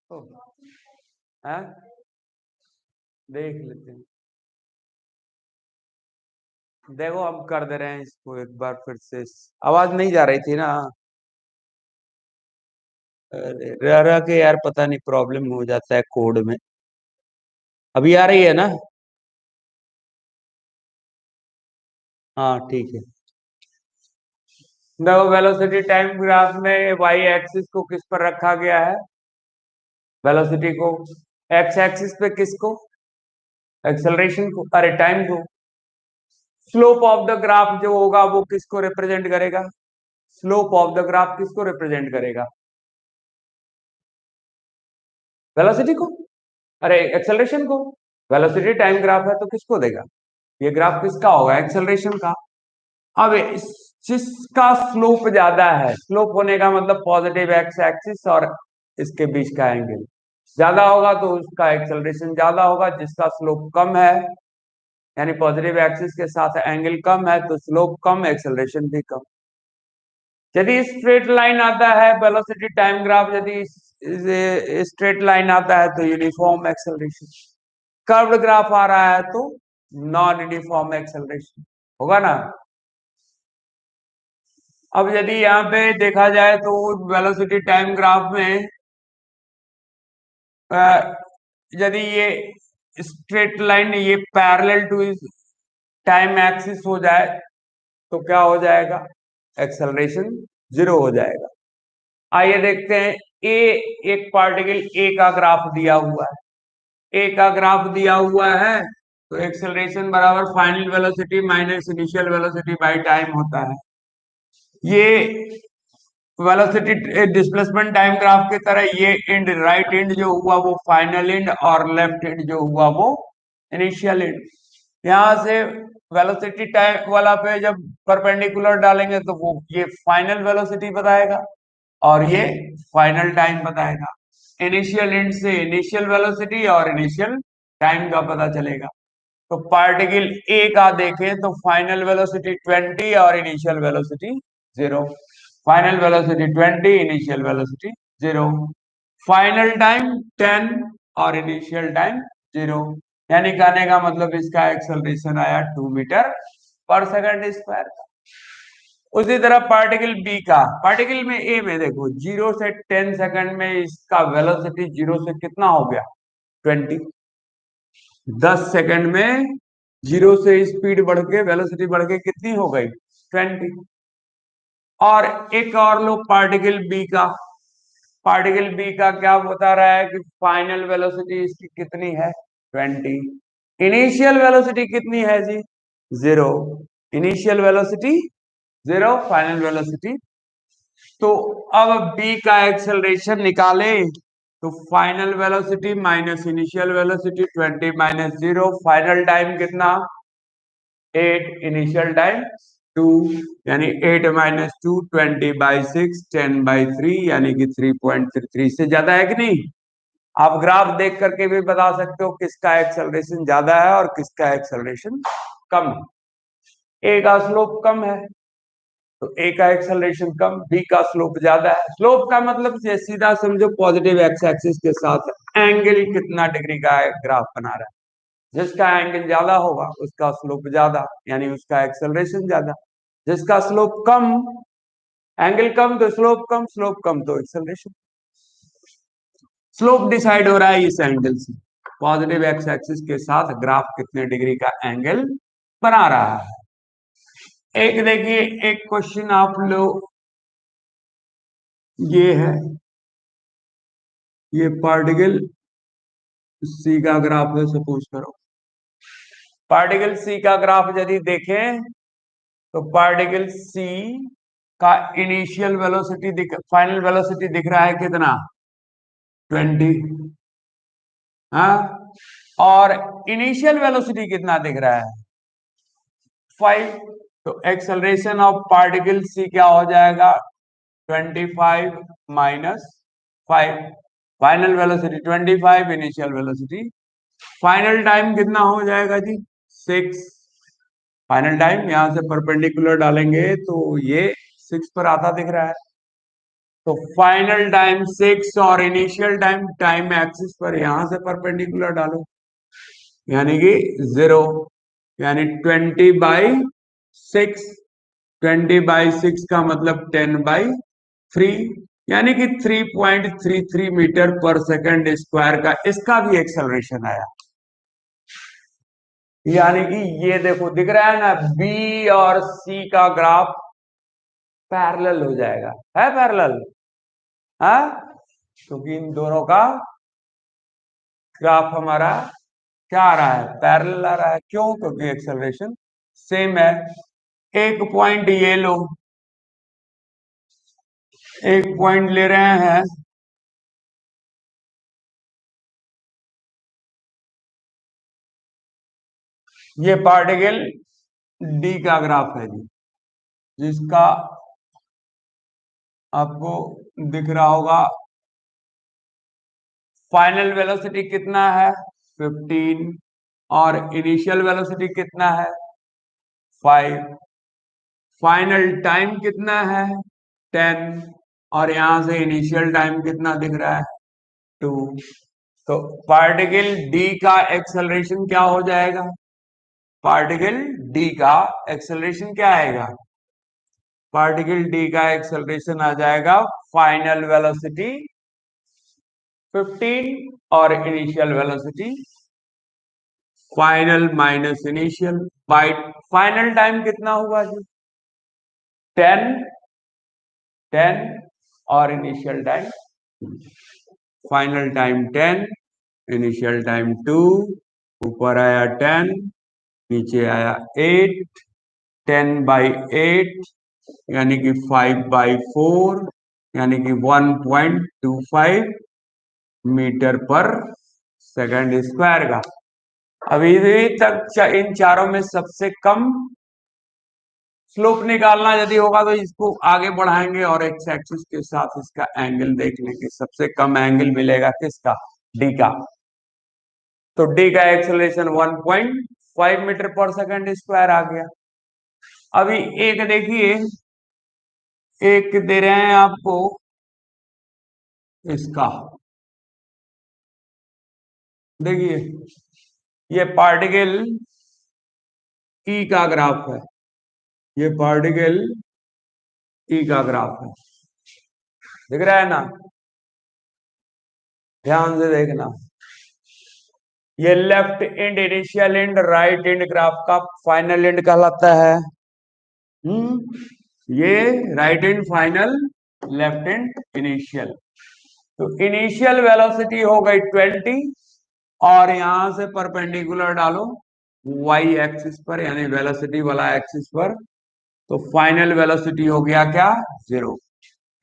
ओ, हैं? देख लेते हैं। देखो हम कर दे रहे हैं इसको एक बार फिर से। आवाज नहीं जा रही थी ना? अरे रह रह के यार पता नहीं प्रॉब्लम हो जाता है कोड में। अभी आ रही है ना? हाँ ठीक है। देखो वेलोसिटी टाइम ग्राफ में वाई एक्सिस को किस पर रखा गया है? वेलोसिटी को। एक्स एक्सिस पे किसको? एक्सेलरेशन को, अरे टाइम को। स्लोप ऑफ द ग्राफ जो होगा वो किसको रिप्रेजेंट करेगा? स्लोप ऑफ द ग्राफ किसको रिप्रेजेंट करेगा? वेलोसिटी को। अरे एक्सेलरेशन को। वेलोसिटी टाइम ग्राफ है तो किसको देगा? ये ग्राफ किसका होगा? एक्सेलरेशन का। अब जिसका स्लोप ज्यादा है, स्लोप होने का मतलब पॉजिटिव एक्स एक्सिस और इसके बीच का एंगल ज्यादा होगा तो उसका एक्सेलरेशन ज्यादा होगा। जिसका स्लोप कम है यानी पॉजिटिव एक्सिस के साथ एंगल कम है तो स्लोप कम, एक्सेलरेशन भी कम। यदि स्ट्रेट लाइन आता है वेलोसिटी टाइम ग्राफ, यदि स्ट्रेट लाइन आता है तो यूनिफॉर्म एक्सेलरेशन। कर्व्ड ग्राफ आ रहा है तो नॉन यूनिफॉर्म एक्सेलरेशन होगा ना? अब यदि यहाँ पे देखा जाए तो वेलोसिटी टाइम ग्राफ में अ, यदि ये स्ट्रेट लाइन ये पैरेलल टू टाइम एक्सिस हो जाए तो क्या हो जाएगा? एक्सेलरेशन जीरो हो जाएगा। आइए देखते हैं। ए, एक पार्टिकल ए का ग्राफ दिया हुआ है। ए का ग्राफ दिया हुआ है तो एक्सेलरेशन बराबर final velocity minus initial velocity by time होता है। ये वेलोसिटी डिस्प्लेसमेंट टाइम ग्राफ की तरह ये एंड राइट एंड जो हुआ वो फाइनल एंड और लेफ्ट एंड जो हुआ वो इनिशियल एंड। यहां से वेलोसिटी टाइम वाला पे जब परपेंडिकुलर डालेंगे तो वो ये फाइनल वेलोसिटी बताएगा और ये फाइनल टाइम बताएगा। इनिशियल एंड से इनिशियल वेलोसिटी और इनिशियल टाइम का पता चलेगा। तो पार्टिकल ए का देखें तो फाइनल वेलोसिटी 20 और initial velocity 0। Final velocity 20, initial velocity 0। Final time 10 और इनिशियल टाइम 0। यानी कहने का मतलब इसका एक्सेलरेशन आया 2 मीटर पर सेकंड स्क्वायर। उसी तरह पार्टिकल बी का, पार्टिकल में ए में देखो 0 से 10 सेकंड में इसका वेलोसिटी 0 से कितना हो गया? 20। 10 सेकंड में 0 से स्पीड बढ़ के वेलोसिटी बढ़ के कितनी हो गई? 20। और एक और लो पार्टिकल बी का। पार्टिकल बी का क्या बता रहा है कि फाइनल वेलोसिटी इसकी कितनी है? 20। इनिशियल वेलोसिटी कितनी है जी? 0। Initial velocity 0, final velocity. तो अब बी का एक्सेलरेशन निकाले तो final velocity minus initial velocity 20 minus 0, final time कितना? 8, इनिशियल टाइम 2। यानी 8 माइनस 2, 20/6, 10/3 यानी कि 3.33 से ज्यादा है कि नहीं? आप ग्राफ देख करके भी बता सकते हो किसका एक्सेलरेशन ज्यादा है और किसका एक्सेलरेशन कम है। ए का स्लोप कम है तो ए का एक्सेलरेशन कम, बी का स्लोप ज्यादा है। स्लोप का मतलब ये सीधा समझो पॉजिटिव एक्स एक्सिस के साथ एंगल कितना डिग्री का ग्राफ बना रहा है। जिसका एंगल ज्यादा होगा उसका स्लोप ज्यादा यानी उसका एक्सेलरेशन ज्यादा। जिसका स्लोप कम, एंगल कम तो स्लोप कम, स्लोप कम तो एक्सेलरेशन। स्लोप डिसाइड हो रहा है इस एंगल से। पॉजिटिव एक्स एक्सिस के साथ ग्राफ कितने डिग्री का एंगल बना रहा है। एक देखिए, एक क्वेश्चन आप लोग ये है, ये पार्टिकल सी का ग्राफ है सपोज करो। पार्टिकल सी का ग्राफ यदि देखें तो पार्टिकल सी का इनिशियल वेलोसिटी फाइनल वेलोसिटी दिख रहा है कितना? 20। हाँ, और इनिशियल वेलोसिटी कितना दिख रहा है? 5। तो एक्सेलरेशन ऑफ पार्टिकल सी क्या हो जाएगा? 25 minus 5। Final velocity 25, initial velocity. Final time कितना हो जाएगा जी? 6। फाइनल टाइम यहां से परपेंडिकुलर डालेंगे तो ये 6 पर आता दिख रहा है। तो फाइनल टाइम 6 और इनिशियल टाइम टाइम एक्सिस पर यहां से परपेंडिकुलर डालो, यानी कि 0, यानी 20/6। 20/6 का मतलब 10/3, यानी कि 3.33 मीटर पर सेकंड स्क्वायर का इसका भी एक्सेलरेशन आया। यानी कि ये देखो दिख रहा है ना, बी और सी का ग्राफ पैरेलल हो जाएगा, है पैरेलल, हाँ, क्योंकि इन दोनों का ग्राफ हमारा क्या आ रहा है, पैरेलल आ रहा है। क्यों? क्योंकि एक्सेलरेशन सेम है। एक पॉइंट ये लो, एक पॉइंट ले रहे हैं, ये पार्टिकल डी का ग्राफ है जी, जिसका आपको दिख रहा होगा फाइनल वेलोसिटी कितना है, 15, और इनिशियल वेलोसिटी कितना है, 5। फाइनल टाइम कितना है, 10, और यहां से इनिशियल टाइम कितना दिख रहा है, 2। तो पार्टिकल डी का एक्सेलरेशन क्या हो जाएगा, पार्टिकल डी का एक्सेलरेशन क्या आएगा, पार्टिकल डी का एक्सेलरेशन आ जाएगा फाइनल वेलोसिटी 15 और initial velocity, final minus initial bye final time कितना होगा जी, 10, 10, और initial time, final time 10, initial time 2, ऊपर आया 10, नीचे आया 8, 10/8, यानी कि 5/4, यानी कि 1.25 मीटर पर सेकंड स्क्वायर का। अभी तक इन चारों में सबसे कम स्लोप निकालना यदि होगा तो इसको आगे बढ़ाएंगे और एक्स एक्सिस के साथ इसका एंगल देख लेंगे, सबसे कम एंगल मिलेगा किसका, डी का। तो डी का एक्सेलरेशन 1.5 मीटर पर सेकंड स्क्वायर आ गया। अभी एक देखिए, एक दे रहे हैं आपको इसका, देखिए ये पार्टिकल ई का ग्राफ है, ये पार्टिकल ई का ग्राफ है, दिख रहा है ना, ध्यान से देखना। ये left and initial and right and graph का फाइनल एंड कहलाता है। ये right and final, left and initial. तो इनिशियल वेलोसिटी हो गई 20, और यहां से परपेंडिकुलर डालो वाई एक्सिस पर, यानी वेलोसिटी वाला एक्सिस पर, तो फाइनल वेलोसिटी हो गया क्या, 0।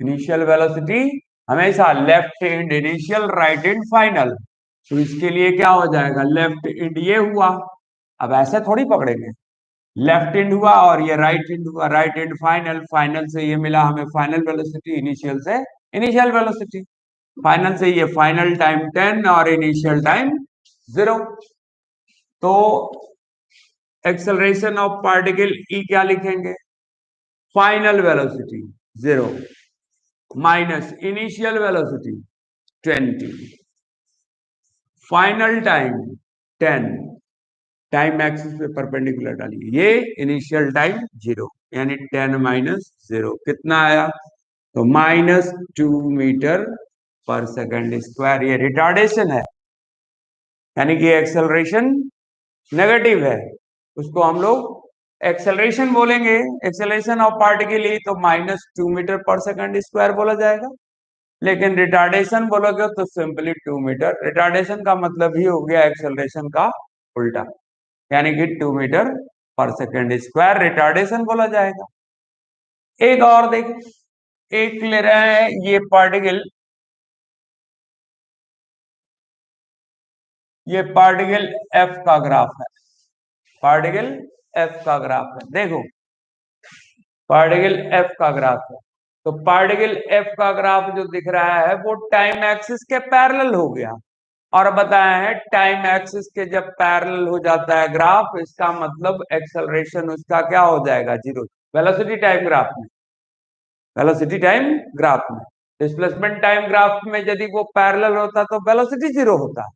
इनिशियल वेलोसिटी हमेशा left and initial, right and final. तो इसके लिए क्या हो जाएगा, लेफ्ट एंड ये हुआ, अब ऐसे थोड़ी पकड़ेंगे, लेफ्ट एंड हुआ और ये राइट एंड हुआ, राइट एंड फाइनल, फाइनल से ये मिला हमें फाइनल वेलोसिटी, इनिशियल से इनिशियल वेलोसिटी, फाइनल से ये फाइनल टाइम 10 और इनिशियल टाइम 0। तो एक्सेलरेशन ऑफ पार्टिकल ई क्या लिखेंगे, final velocity 0 minus initial velocity 20, final time 10, time axis पे परपेंडिकुलर डालिए, ये इनिशियल टाइम 0, यानी 10 माइनस 0 कितना आया, तो -2 मीटर पर सेकंड स्क्वायर। ये रिटार्डेशन है, यानी कि एक्सेलरेशन नेगेटिव है, उसको हम लोग एक्सेलरेशन बोलेंगे। एक्सेलरेशन ऑफ पार्टिकल ई तो -2 मीटर पर सेकंड स्क्वायर बोला जाएगा, लेकिन रिटार्डेशन बोलोगे तो सिंपली 2 मीटर। रिटार्डेशन का मतलब ही हो गया एक्सेलरेशन का उल्टा, यानी कि 2 मीटर पर सेकंड स्क्वायर रिटार्डेशन बोला जाएगा। एक और देख, एक ले रहे हैं ये पार्टिकल, ये पार्टिकल एफ का ग्राफ है, पार्टिकल एफ का ग्राफ है, देखो पार्टिकल एफ का ग्राफ है। तो पार्टिकल एफ का ग्राफ जो दिख रहा है वो टाइम एक्सिस के पैरेलल हो गया, और बताया है टाइम एक्सिस के जब पैरेलल हो जाता है ग्राफ, इसका मतलब एक्सेलरेशन उसका क्या हो जाएगा, 0। वेलोसिटी टाइम ग्राफ में, वेलोसिटी टाइम ग्राफ में डिस्प्लेसमेंट टाइम ग्राफ में यदि वो पैरेलल होता तो वेलोसिटी जीरो होता।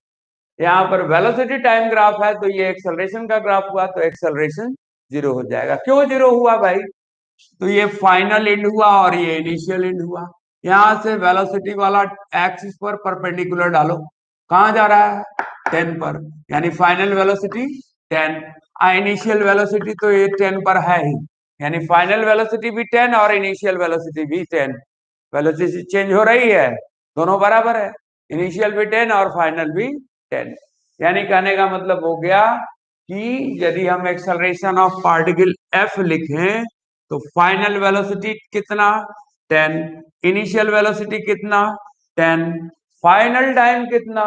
यहाँ पर वेलोसिटी टाइम ग्राफ है तो ये एक्सेलरेशन का ग्राफ हुआ तो एक्सेलरेशन जीरो हो जाएगा। क्यों जीरो हुआ भाई? तो ये फाइनल एंड हुआ और ये इनिशियल एंड हुआ। यहां से वेलोसिटी वाला एक्सिस पर परपेंडिकुलर डालो, कहां जा रहा है? 10 पर, यानी फाइनल वेलोसिटी 10। इनिशियल वेलोसिटी तो ये 10 पर है ही, यानी फाइनल वेलोसिटी भी 10 और इनिशियल वेलोसिटी भी 10। वेलोसिटी चेंज हो रही है, दोनों बराबर है, इनिशियल भी 10 और फाइनल भी 10। यानी कहने का मतलब हो गया कि यदि हम एक्सेलरेशन ऑफ पार्टिकल एफ लिखें तो फाइनल वेलोसिटी कितना? 10। इनिशियल वेलोसिटी कितना? 10। फाइनल टाइम कितना?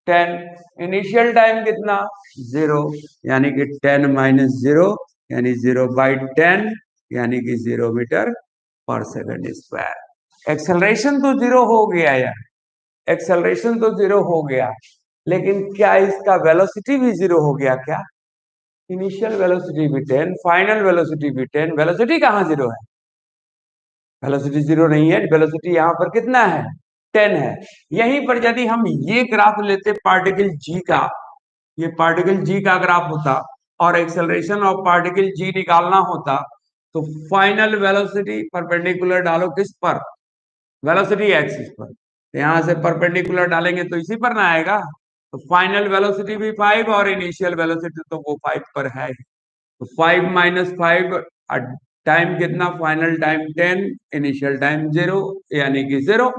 10। इनिशियल टाइम कितना? 0। यानी कि 10 माइनस 0 यानी 0/10, यानी कि 0 मीटर पर सेकंड स्क्वायर। एक्सेलरेशन तो 0 हो गया यार, एक्सेलरेशन तो 0 हो गया, लेकिन क्या इसका वेलोसिटी भी 0 हो गया क्या? इनिशियल वेलोसिटी भी 10, फाइनल वेलोसिटी भी 10, वेलोसिटी कहाँ 0 है? वेलोसिटी 0 नहीं है, वेलोसिटी यहाँ पर कितना है? 10 है। यहीं पर यदि हम ये ग्राफ लेते पार्टिकल जी का, ये पार्टिकल जी का ग्राफ होता और एक्सेलरेशन ऑफ पार्टिकल जी निकालना होता तो फाइनल वेलोसिटी परपेंडिकुलर डालो किस पर? वेलोसिटी एक्सिस पर। यहां से परपेंडिकुलर डालेंगे तो इसी पर ना आएगा। तो फाइनल वेलोसिटी भी 5 और इनिशियल वेलोसिटी तो वो 5 पर है ही। तो 5 - 5, टाइम कितना? फाइनल टाइम 10, इनिशियल टाइम 0, यानी कि 0।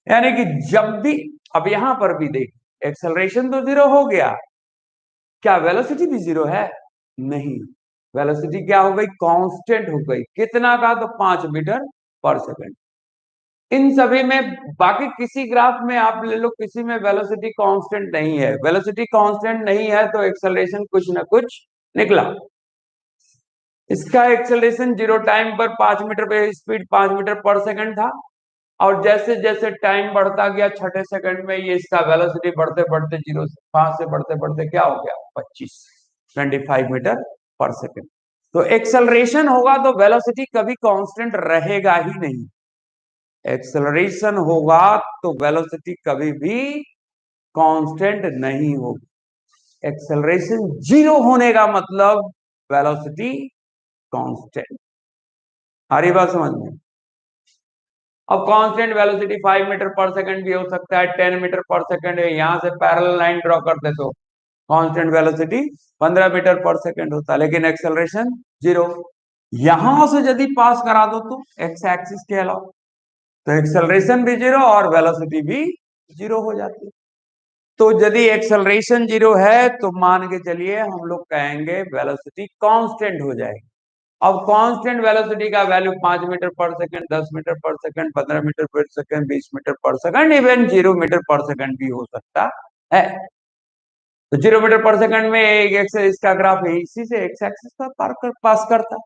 यानी कि जब भी, अब यहां पर भी देख, एक्सेलरेशन तो 0 हो गया, क्या वेलोसिटी भी 0 है? नहीं, वेलोसिटी क्या हो गई? कांस्टेंट हो गई। कितना का? तो 5 मीटर पर सेकंड। इन सभी में, बाकी किसी ग्राफ में आप ले लो, किसी में वेलोसिटी कांस्टेंट नहीं है। वेलोसिटी कांस्टेंट नहीं है तो एक्सेलरेशन कुछ ना कुछ निकला। इसका एक्सेलरेशन 0 टाइम पर 5 मीटर पे स्पीड 5 मीटर पर सेकंड था, और जैसे जैसे टाइम बढ़ता गया, छठे सेकंड में ये इसका वेलोसिटी बढ़ते बढ़ते 0 से 5 से बढ़ते बढ़ते क्या हो गया? 25 मीटर पर सेकंड। तो एक्सेलरेशन होगा तो वेलोसिटी कभी कांस्टेंट रहेगा ही नहीं। एक्सेलरेशन होगा तो वेलोसिटी कभी भी कांस्टेंट नहीं होगी। एक्सेलरेशन 0 होने का मतलब वेलोसिटी कांस्टेंट। हरी बात समझ में? अब कांस्टेंट वेलोसिटी 5 मीटर पर सेकंड भी हो सकता है, 10 मीटर पर सेकंड है। यहां से पैरेलल लाइन ड्रॉ करते तो कांस्टेंट वेलोसिटी 15 मीटर पर सेकंड होता, लेकिन एक्सेलरेशन 0। यहां से यदि पास करा दो तो एक्स एक्सिस के अलावा, तो एक्सेलरेशन भी 0 और वेलोसिटी भी 0 हो जाती है। तो यदि एक्सेलरेशन 0 है तो मान के चलिए हम लोग कहेंगे वेलोसिटी कांस्टेंट हो जाएगी। अब कांस्टेंट वेलोसिटी का वैल्यू 5 मीटर पर सेकंड, 10 मीटर पर सेकंड, 15 मीटर पर सेकंड, 20 मीटर पर सेकंड, इवन 0 मीटर पर सेकंड भी हो सकता है। तो 0 मीटर पर सेकंड में एक एक्सेस, इसका ग्राफ है इसी से एक्स एक्सिस का पास करता,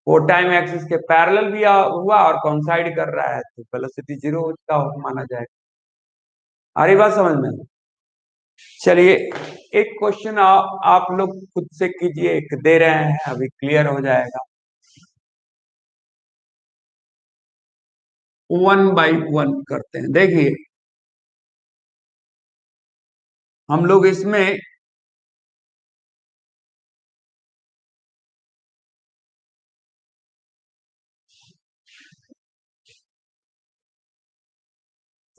वो टाइम एक्सिस के पैरेलल भी हुआ और कोइंसाइड कर रहा है, तो वेलोसिटी 0 का माना जाएगा। आ रही बात समझ में? चलिए, एक क्वेश्चन आप लोग खुद से कीजिए, एक दे रहे हैं, अभी क्लियर हो जाएगा। 1 बाई 1 करते हैं। देखिए, हम लोग इसमें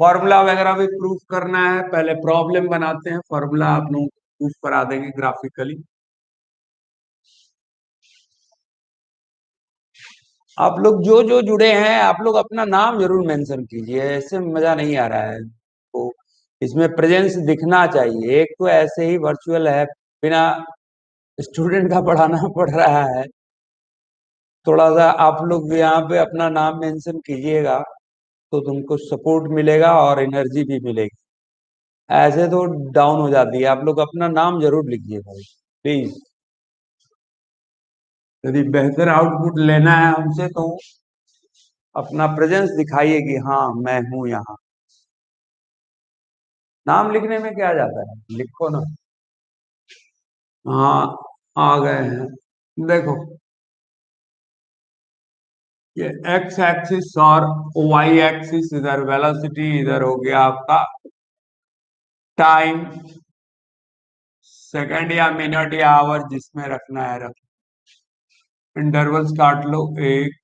फॉर्मूला वगैरह भी प्रूफ करना है, पहले प्रॉब्लम बनाते हैं, फॉर्मूला आप लोग प्रूफ करा देंगे ग्राफिकली। आप लोग जो जो जुड़े हैं, आप लोग अपना नाम जरूर मेंशन कीजिए, ऐसे मजा नहीं आ रहा है। तो इसमें प्रेजेंस दिखना चाहिए। एक तो ऐसे ही वर्चुअल है, बिना स्टूडेंट का पढ़ाना पड़ रहा है। थोड़ा सा आप लोग यहाँ पे अपना नाम मेंशन कीजिएगा तो तुमको सपोर्ट मिलेगा और एनर्जी भी मिलेगी। ऐसे तो डाउन हो जाती है। आप लोग अपना नाम जरूर लिखिए भाई, प्लीज। यदि बेहतर आउटपुट लेना है हमसे तो अपना प्रेजेंस दिखाइए कि हाँ मैं हूं यहाँ। नाम लिखने में क्या जाता है, लिखो ना। हाँ, आ गए हैं। देखो, ये एक्स एक्सिस और वाई एक्सिस, इधर वेलोसिटी, इधर हो गया आपका टाइम, सेकंड या मिनट या आवर जिसमें रखना है रख। इंटरवल्स काट लो, एक,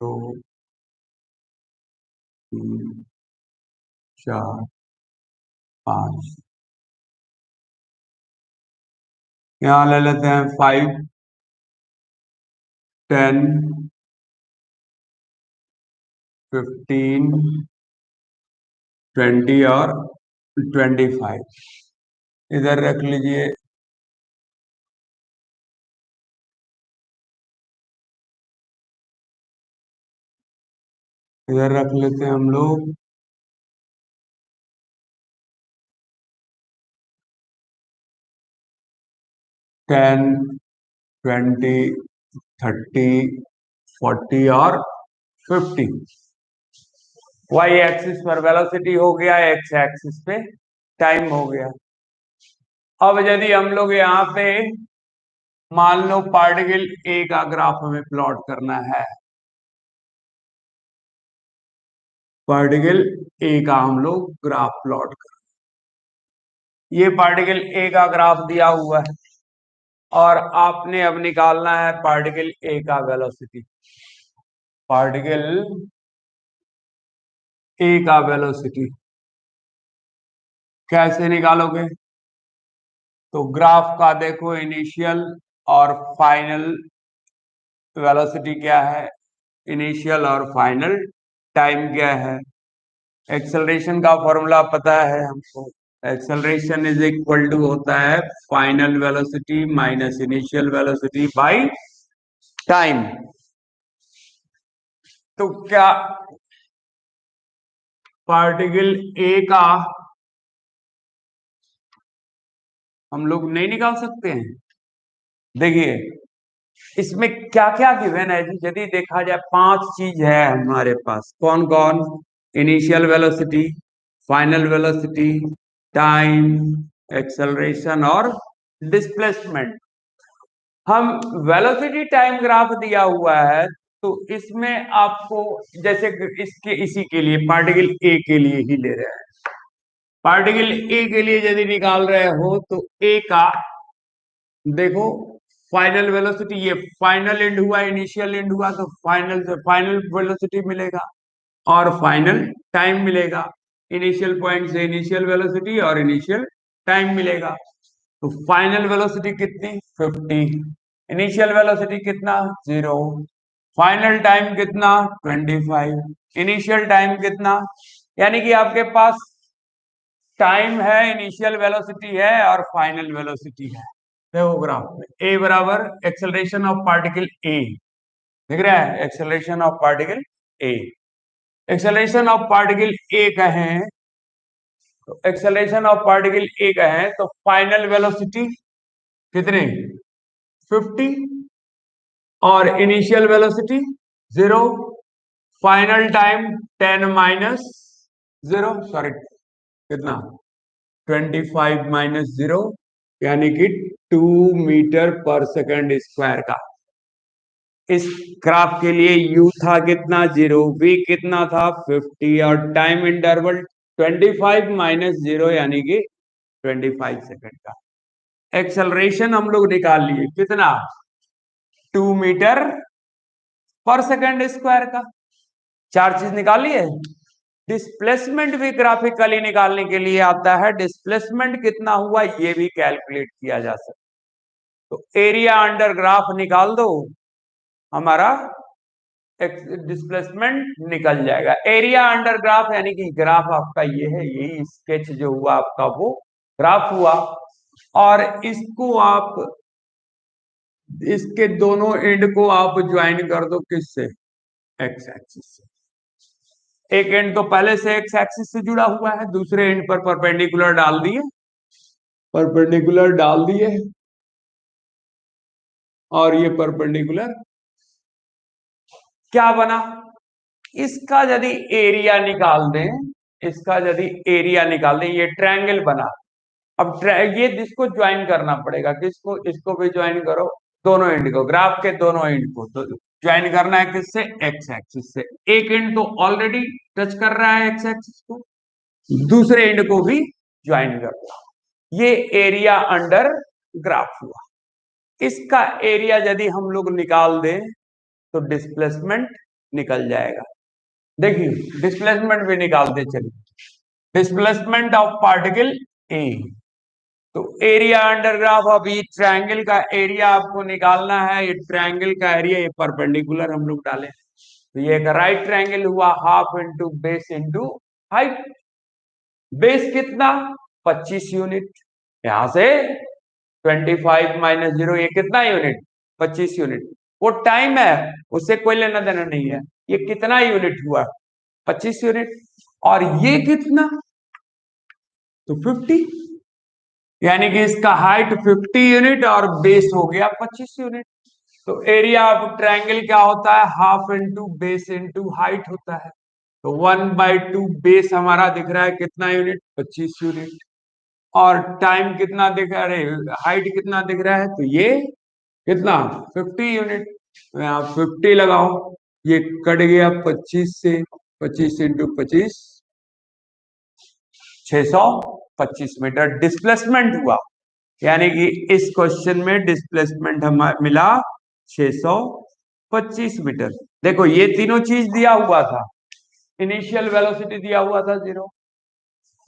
दो, तीन, चार, पांच, यहाँ ले लेते हैं 5, 10, 15, 20 और 25। इधर रख लीजिए, इधर रख लेते हैं हम लोग 10, 20, 30, 40 और 50। वाई एक्सिस पर वेलोसिटी हो गया, एक्स एक्सिस पे टाइम हो गया। अब यदि हम लोग यहाँ पे मान लो पार्टिकल ए का ग्राफ हमें प्लॉट करना है, पार्टिकल ए का हम लोग ग्राफ प्लॉट कर, ये पार्टिकल ए का ग्राफ दिया हुआ है और आपने अब निकालना है पार्टिकल ए का वेलोसिटी। पार्टिकल ए का वेलोसिटी कैसे निकालोगे? तो ग्राफ का देखो, इनिशियल और फाइनल वेलोसिटी क्या है, इनिशियल और फाइनल टाइम क्या है। एक्सेलरेशन का फॉर्मूला पता है हमको, एक्सेलरेशन इज इक्वल टू होता है final velocity minus initial velocity by time. तो क्या पार्टिकल ए का हम लोग नहीं निकाल सकते हैं? देखिए इसमें क्या क्या गिवन है जी, यदि देखा जाए 5 चीज है हमारे पास, कौन कौन? Initial velocity, final velocity, time, acceleration और डिस्प्लेसमेंट। हम वेलोसिटी टाइम ग्राफ दिया हुआ है तो इसमें आपको, जैसे इसके इसी के लिए पार्टिकल ए के लिए ही ले रहे हैं, पार्टिकल ए के लिए यदि निकाल रहे हो तो ए का देखो फाइनल वेलोसिटी, ये फाइनल एंड हुआ, इनिशियल एंड हुआ, तो फाइनल से फाइनल वेलोसिटी मिलेगा और फाइनल टाइम मिलेगा। इनिशियल पॉइंट से इनिशियल वेलोसिटी और इनिशियल टाइम मिलेगा। तो फाइनल वेलोसिटी कितनी? 50। इनिशियल वेलोसिटी कितना? 0। फाइनल टाइम कितना? 25। इनिशियल टाइम कितना? यानी कि आपके पास टाइम है, इनिशियल वेलोसिटी है और फाइनल वेलोसिटी है। देखो ग्राफ में ए बराबर एक्सेलरेशन ऑफ पार्टिकल ए, दिख रहा है acceleration of particle A. Acceleration of particle A कहें तो एक्सेलरेशन ऑफ पार्टिकल ए कहें तो फाइनल वेलोसिटी कितने? 50 और initial velocity 0। Final time 10 minus 0, sorry कितना? 25 माइनस 0, यानी कि 2 मीटर पर सेकंड स्क्वायर का। इस ग्राफ के लिए u था कितना? 0। v कितना था? 50 और टाइम इंटरवल 25 माइनस 0 यानी कि 25 सेकंड का। एक्सेलरेशन हम लोग निकाल लिए कितना? 2 मीटर पर सेकंड स्क्वायर का। 4 चीज निकाल लिए। डिस्प्लेसमेंट भी ग्राफिकली निकालने के लिए आता है, डिस्प्लेसमेंट कितना हुआ ये भी कैलकुलेट किया जा सकता। तो एरिया अंडर ग्राफ निकाल दो, हमारा डिस्प्लेसमेंट निकल जाएगा। एरिया अंडर ग्राफ यानी कि ग्राफ आपका ये है, यही स्केच जो हुआ आपका वो ग्राफ हुआ। और इसको आप, इसके दोनों एंड को आप ज्वाइन कर दो किससे? एक्स एक्सिस से। एक एंड तो पहले से एक्स एक्सिस से जुड़ा हुआ है, दूसरे एंड पर परपेंडिकुलर डाल दिए, परपेंडिकुलर डाल दिए और ये परपेंडिकुलर क्या बना? इसका यदि एरिया निकाल दें, इसका यदि एरिया निकाल दें, ये ट्रायंगल बना, अब ये इसको ज्वाइन करना पड़ेगा, किसको, इसको भी ज्वाइन करो, दोनों एंड को, ग्राफ के दोनों एंड को तो ज्वाइन करना है किससे, एक्स एक्सिस से। एक एंड तो ऑलरेडी टच कर रहा है एक्स एक्सिस को, दूसरे एंड को भी ज्वाइन कर दो। ये एरिया अंडर ग्राफ हुआ। इसका एरिया यदि हम लोग निकाल दें तो डिस्प्लेसमेंट निकल जाएगा। देखिए डिस्प्लेसमेंट भी निकालते चलिए। डिस्प्लेसमेंट ऑफ पार्टिकल ए, तो एरिया अंडर ग्राफ, अभी ट्रायंगल का एरिया आपको निकालना है। ये ट्रायंगल का एरिया, ये परपेंडिकुलर हम लोग डाले, तो ये एक राइट ट्रायंगल हुआ, half into base into height. Base कितना, 25 यूनिट, यहां से 25 माइनस 0, ये कितना यूनिट, 25 यूनिट। वो टाइम है, उससे कोई लेना देना नहीं है, ये कितना यूनिट हुआ, 25 यूनिट। और ये कितना, तो 50, यानी कि इसका हाइट 50 यूनिट और बेस हो गया 25 यूनिट। तो एरिया ऑफ ट्रायंगल क्या होता है, half into base into height होता है। तो 1/2 बेस हमारा दिख रहा है कितना यूनिट, 25 यूनिट, और टाइम कितना दिख रहा है, हाइट कितना दिख रहा है, तो ये कितना, 50 यूनिट। तो यहाँ 50 लगाओ, ये कट गया 25 से, 25 इंटू 25, 625 मीटर डिस्प्लेसमेंट हुआ। यानी कि इस क्वेश्चन में डिस्प्लेसमेंट हमें मिला 625 मीटर। देखो ये तीनों चीज दिया हुआ था, इनिशियल वेलोसिटी दिया हुआ था 0,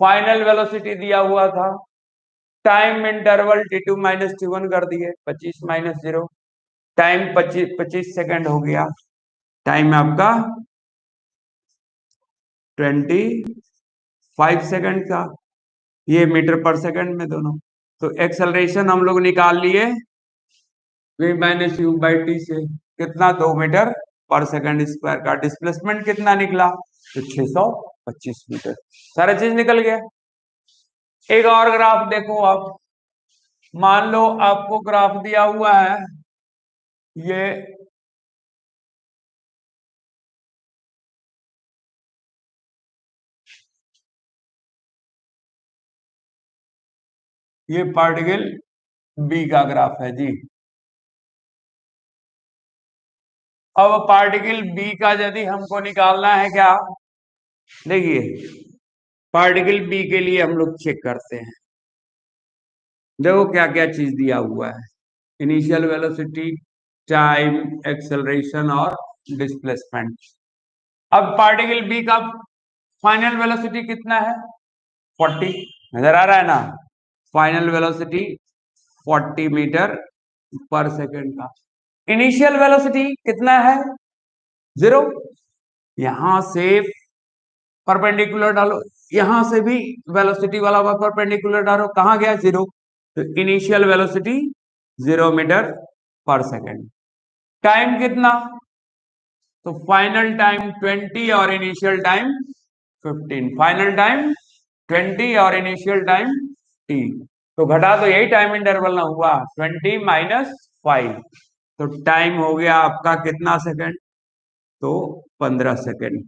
फाइनल वेलोसिटी दिया हुआ था, time interval t2 minus t1 कर दिए, 25 माइनस 0, टाइम 25 सेकंड हो गया, टाइम आपका 25 सेकंड का, ये मीटर पर सेकंड में दोनों। तो एक्सेलरेशन हम लोग निकाल लिए v minus you by T से, कितना, 2 मीटर पर सेकंड स्क्वायर का। डिस्प्लेसमेंट कितना निकला, तो 625 मीटर, सारा चीज निकल गया। एक और ग्राफ देखो आप, मान लो आपको ग्राफ दिया हुआ है, ये पार्टिकल बी का ग्राफ है जी। अब पार्टिकल बी का यदि हमको निकालना है क्या, देखिए पार्टिकल बी के लिए हम लोग चेक करते हैं। देखो क्या क्या चीज दिया हुआ है, इनिशियल वेलोसिटी, टाइम, एक्सेलरेशन और डिस्प्लेसमेंट। अब पार्टिकल बी का फाइनल वेलोसिटी कितना है, 40, नजर आ रहा है ना, फाइनल वेलोसिटी 40 मीटर पर सेकंड का। इनिशियल वेलोसिटी कितना है, 0, यहां से परपेंडिकुलर डालो, यहां से भी वेलोसिटी वाला परपेंडिकुलर डालो, कहां गया, 0। तो इनिशियल वेलोसिटी 0 मीटर पर सेकंड। टाइम कितना, तो फाइनल टाइम 20 और इनिशियल टाइम 15, फाइनल टाइम 20 और इनिशियल टाइम t, तो घटा तो यही टाइम इंटरवल ना हुआ, 20 माइनस 5, तो टाइम हो गया आपका कितना सेकंड, तो 15 सेकंड।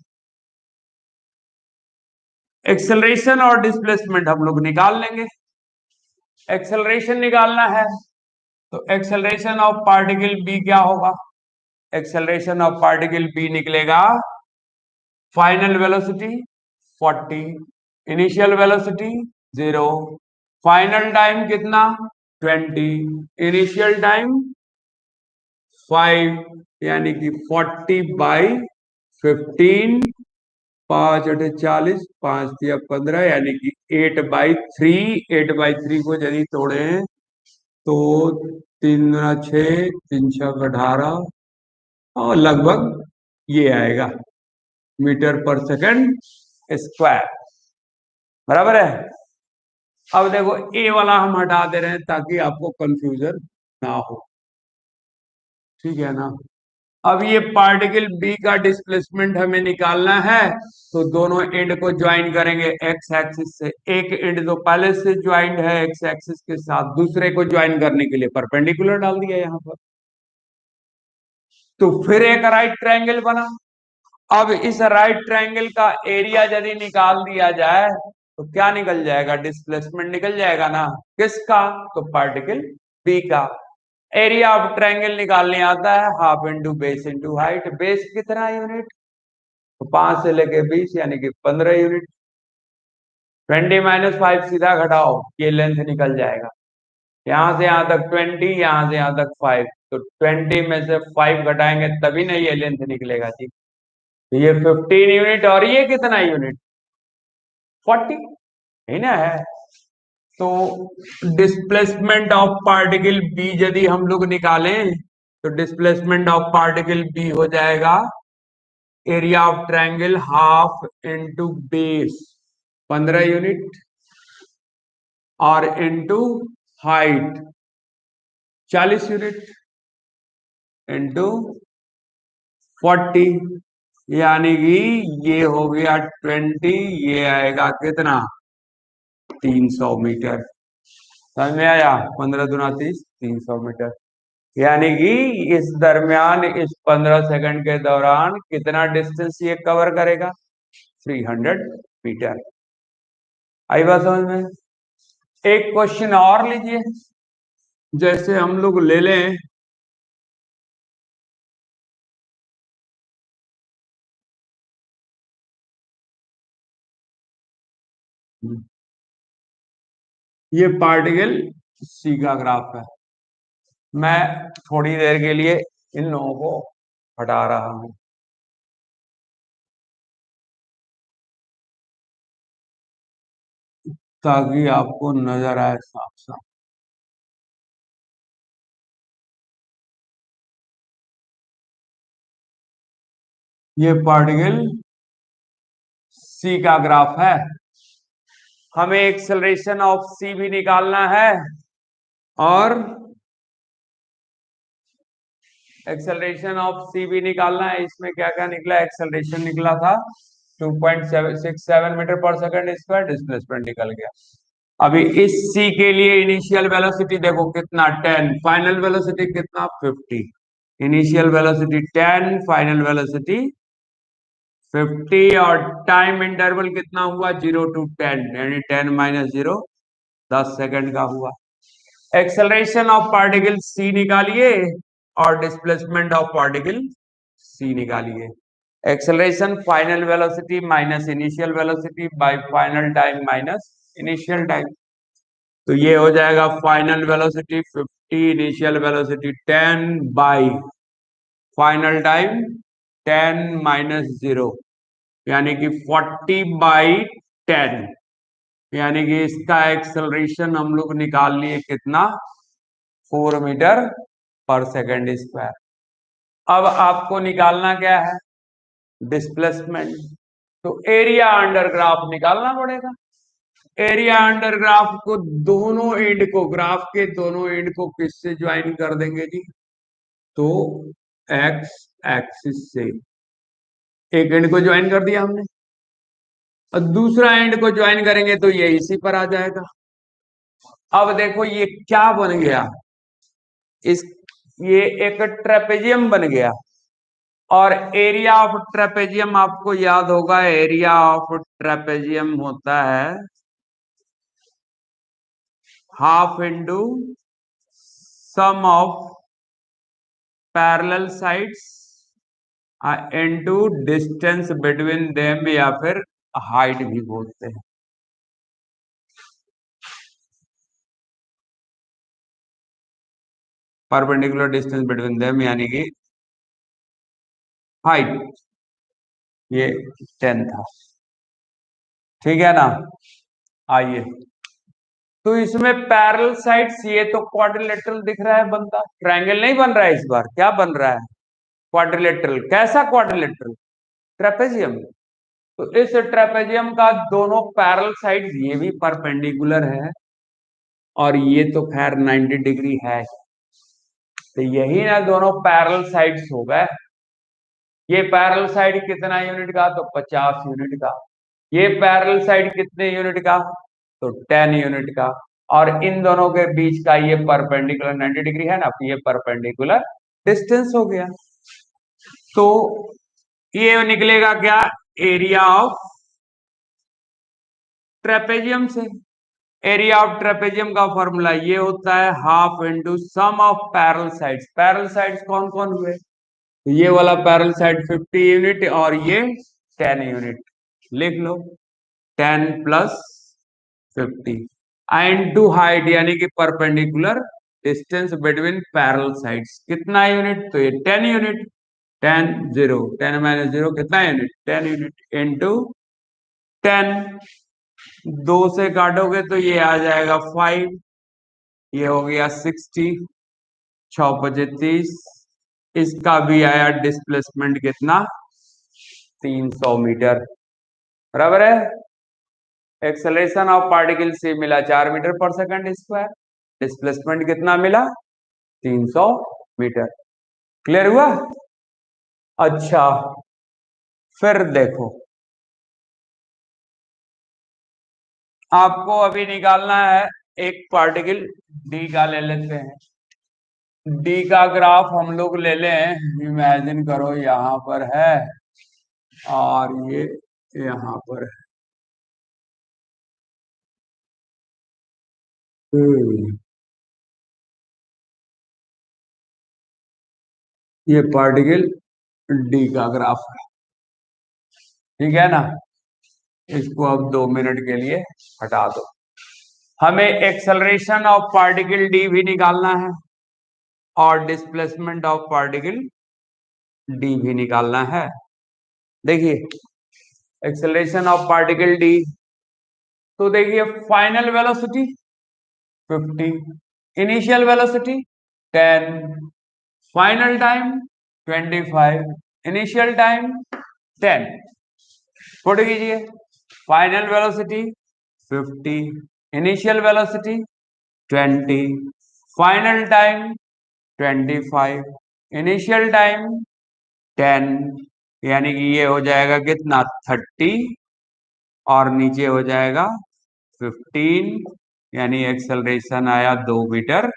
एक्सेलरेशन और डिस्प्लेसमेंट हम लोग निकाल लेंगे। एक्सेलरेशन निकालना है तो एक्सेलरेशन ऑफ पार्टिकल बी क्या होगा, एक्सेलरेशन ऑफ पार्टिकल बी निकलेगा, final velocity 40, initial velocity 0, final time कितना 20, इनिशियल टाइम 5, यानी कि 40/15, 5×8 = 40, 5×3 = 15, यानी कि 8/3, 8/3 को यदि तोड़े तो 3×6, 3×6 = 18, और लगभग ये आएगा मीटर पर सेकंड स्क्वायर, बराबर है। अब देखो ए वाला हम हटा दे रहे हैं ताकि आपको कंफ्यूजन ना हो, ठीक है ना। अब ये पार्टिकल बी का डिस्प्लेसमेंट हमें निकालना है, तो दोनों एंड को ज्वाइन करेंगे एक्स एक्सिस से। एक एंड तो पहले से ज्वाइंट है एक्स एक्सिस के साथ, दूसरे को ज्वाइन करने के लिए परपेंडिकुलर डाल दिया यहां पर, तो फिर एक राइट ट्रायंगल बना। अब इस राइट ट्रायंगल का एरिया यदि निकाल दिया जाए तो क्या निकल जाएगा, डिस्प्लेसमेंट निकल जाएगा ना, किसका, तो पार्टिकल बी का। एरिया ऑफ ट्रायंगल निकालने आता है half into base into height. Base कितना यूनिट, तो 5 से लेके 20 यानी कि 15 यूनिट। 20 - 5 सीधा घटाओ, ये लेंथ निकल जाएगा। यहां से यहां तक 20, यहां से यहां तक 5, तो 20 में से 5 घटाएंगे तभी ना ये लेंथ निकलेगा जी। तो ये 15 यूनिट और ये कितना यूनिट, 40, है ना है। तो डिस्प्लेसमेंट ऑफ पार्टिकल बी यदि हम लोग निकालें तो डिस्प्लेसमेंट ऑफ पार्टिकल बी हो जाएगा area of triangle half into base 15 unit और इंटू हाइट 40 यूनिट इंटू 40, यानी कि ये हो गया 20, ये आएगा कितना, 300 मीटर। समझ में आया, 15 दूना 30, 300 मीटर। यानी कि इस दरमियान इस 15 सेकंड के दौरान कितना डिस्टेंस ये कवर करेगा, 300 मीटर। आई बात समझ में। एक क्वेश्चन और लीजिए, जैसे हम लोग ले लें ये पार्टिकल सी का ग्राफ है। मैं थोड़ी देर के लिए इन लोगों को हटा रहा हूं ताकि आपको नजर आए साफ साफ। ये पार्टिकल सी का ग्राफ है। हमें एक्सेलरेशन ऑफ सी भी निकालना है और एक्सेलरेशन ऑफ सी भी निकालना है। इसमें क्या क्या निकला, एक्सेलरेशन निकला था 2.767 मीटर पर सेकंड स्क्वायर, डिस्प्लेसमेंट निकल गया। अभी इस सी के लिए इनिशियल वेलोसिटी देखो कितना 10, फाइनल वेलोसिटी कितना 50। इनिशियल वेलोसिटी 10, फाइनल वेलोसिटी 50 और टाइम इंटरवल कितना हुआ 0 to 10, यानी 10 - 0 10 सेकंड का हुआ। एक्सेलरेशन ऑफ पार्टिकल सी निकालिए और डिस्प्लेसमेंट ऑफ पार्टिकल सी निकालिए। Acceleration final velocity minus initial velocity bye final time minus initial time. तो ये हो जाएगा final velocity 50, initial velocity 10 by final time 10 - 0, यानी कि 40/10, यानी कि इसका एक्सेलरेशन हम लोग निकाल लिए कितना, 4 मीटर पर सेकेंड स्क्वायर। अब आपको निकालना क्या है, डिस्प्लेसमेंट। तो एरिया अंडर ग्राफ निकालना पड़ेगा। एरिया अंडर ग्राफ को दोनों एंड को, ग्राफ के दोनों एंड को किससे ज्वाइन कर देंगे जी, तो एक्स एक्सिस से एक एंड को ज्वाइन कर दिया हमने और दूसरा एंड को ज्वाइन करेंगे तो ये इसी पर आ जाएगा। अब देखो ये क्या बन गया, इस ये एक ट्रेपेजियम बन गया। और एरिया ऑफ ट्रेपेजियम आपको याद होगा, एरिया ऑफ ट्रेपेजियम होता है half into sum of parallel sides into distance between them, या फिर हाइट भी बोलते हैं। परपेंडिकुलर डिस्टेंस बिटवीन देम यानी कि हाइट, ये 10 था, ठीक है ना। आइए, तो इसमें पैरेलल साइड्स, ये तो क्वाड्रिलेटरल दिख रहा है बनता, ट्रायंगल नहीं बन रहा है इस बार, क्या बन रहा है, क्वाड्रिलेटरल। कैसा क्वाड्रिलेटरल, ट्रेपेजियम। तो इस ट्रेपेजियम का दोनों पैरेलल साइड्स ये भी परपेंडिकुलर है और ये तो खैर 90 डिग्री है। तो यही ना दोनों पैरेलल साइड्स हो गए। ये पैरेलल साइड कितना यूनिट का, तो 50 यूनिट का। ये पैरेलल साइड कितने यूनिट का, तो 10 यूनिट का। और इन दोनों के बीच का ये परपेंडिकुलर 90 डिग्री है ना, ये परपेंडिकुलर डिस्टेंस हो गया। तो ये निकलेगा क्या, एरिया ऑफ ट्रेपेजियम से। एरिया ऑफ ट्रेपेजियम का फॉर्मूला ये होता है half into sum of parallel sides. Parallel sides कौन कौन हुए? ये वाला पैरल साइड 50 यूनिट और ये 10 यूनिट। लिख लो 10 प्लस 50 एंड टू हाइट यानी कि perpendicular distance between parallel sides कितना यूनिट? तो ये 10 यूनिट। 10 0 10 माइनस 0 कितना यूनिट? 10 unit into 10। दो से काटोगे तो ये आ जाएगा 5। ये हो गया 60। 6 × 25 30। इसका भी आया डिस्प्लेसमेंट कितना? 300 मीटर। बराबर है। एक्सेलरेशन ऑफ पार्टिकल से मिला 4 मीटर पर सेकंड स्क्वायर। डिस्प्लेसमेंट कितना मिला? 300 मीटर। क्लियर हुआ? अच्छा, फिर देखो आपको अभी निकालना है एक पार्टिकल डी का। ले लेते हैं डी का ग्राफ हम लोग ले लें। इमेजिन करो यहां पर है और ये यहां पर है। ये पार्टिकल डी का ग्राफ है। ठीक है ना? इसको अब 2 मिनट के लिए हटा दो। हमें एक्सेलरेशन ऑफ पार्टिकल डी भी निकालना है और डिस्प्लेसमेंट ऑफ पार्टिकल डी भी निकालना है। देखिए एक्सेलरेशन ऑफ पार्टिकल डी, तो देखिए final velocity 50, initial velocity 10, final time 25, initial time 10। Put कीजिए final velocity 50, initial velocity 20, final time 25, initial time 10। यानी कि ये हो जाएगा कितना? 30 और नीचे हो जाएगा 15। यानी एक्सेलरेशन आया 2 मीटर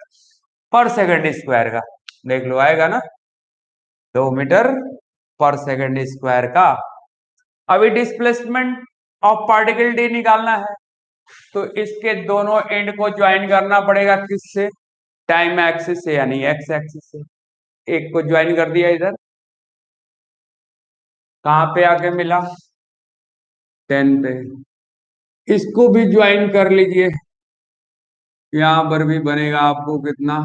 पर सेकंड स्क्वायर का। देख लो आएगा ना 2 मीटर पर सेकंड स्क्वायर का। अभी डिस्प्लेसमेंट ऑफ पार्टिकल डी निकालना है तो इसके दोनों एंड को ज्वाइन करना पड़ेगा। किससे? टाइम एक्सिस से यानी एक्स एक्सिस से। एक को ज्वाइन कर दिया इधर, कहां पे आके मिला? 10 पे। इसको भी ज्वाइन कर लीजिए, यहां पर भी बनेगा आपको कितना?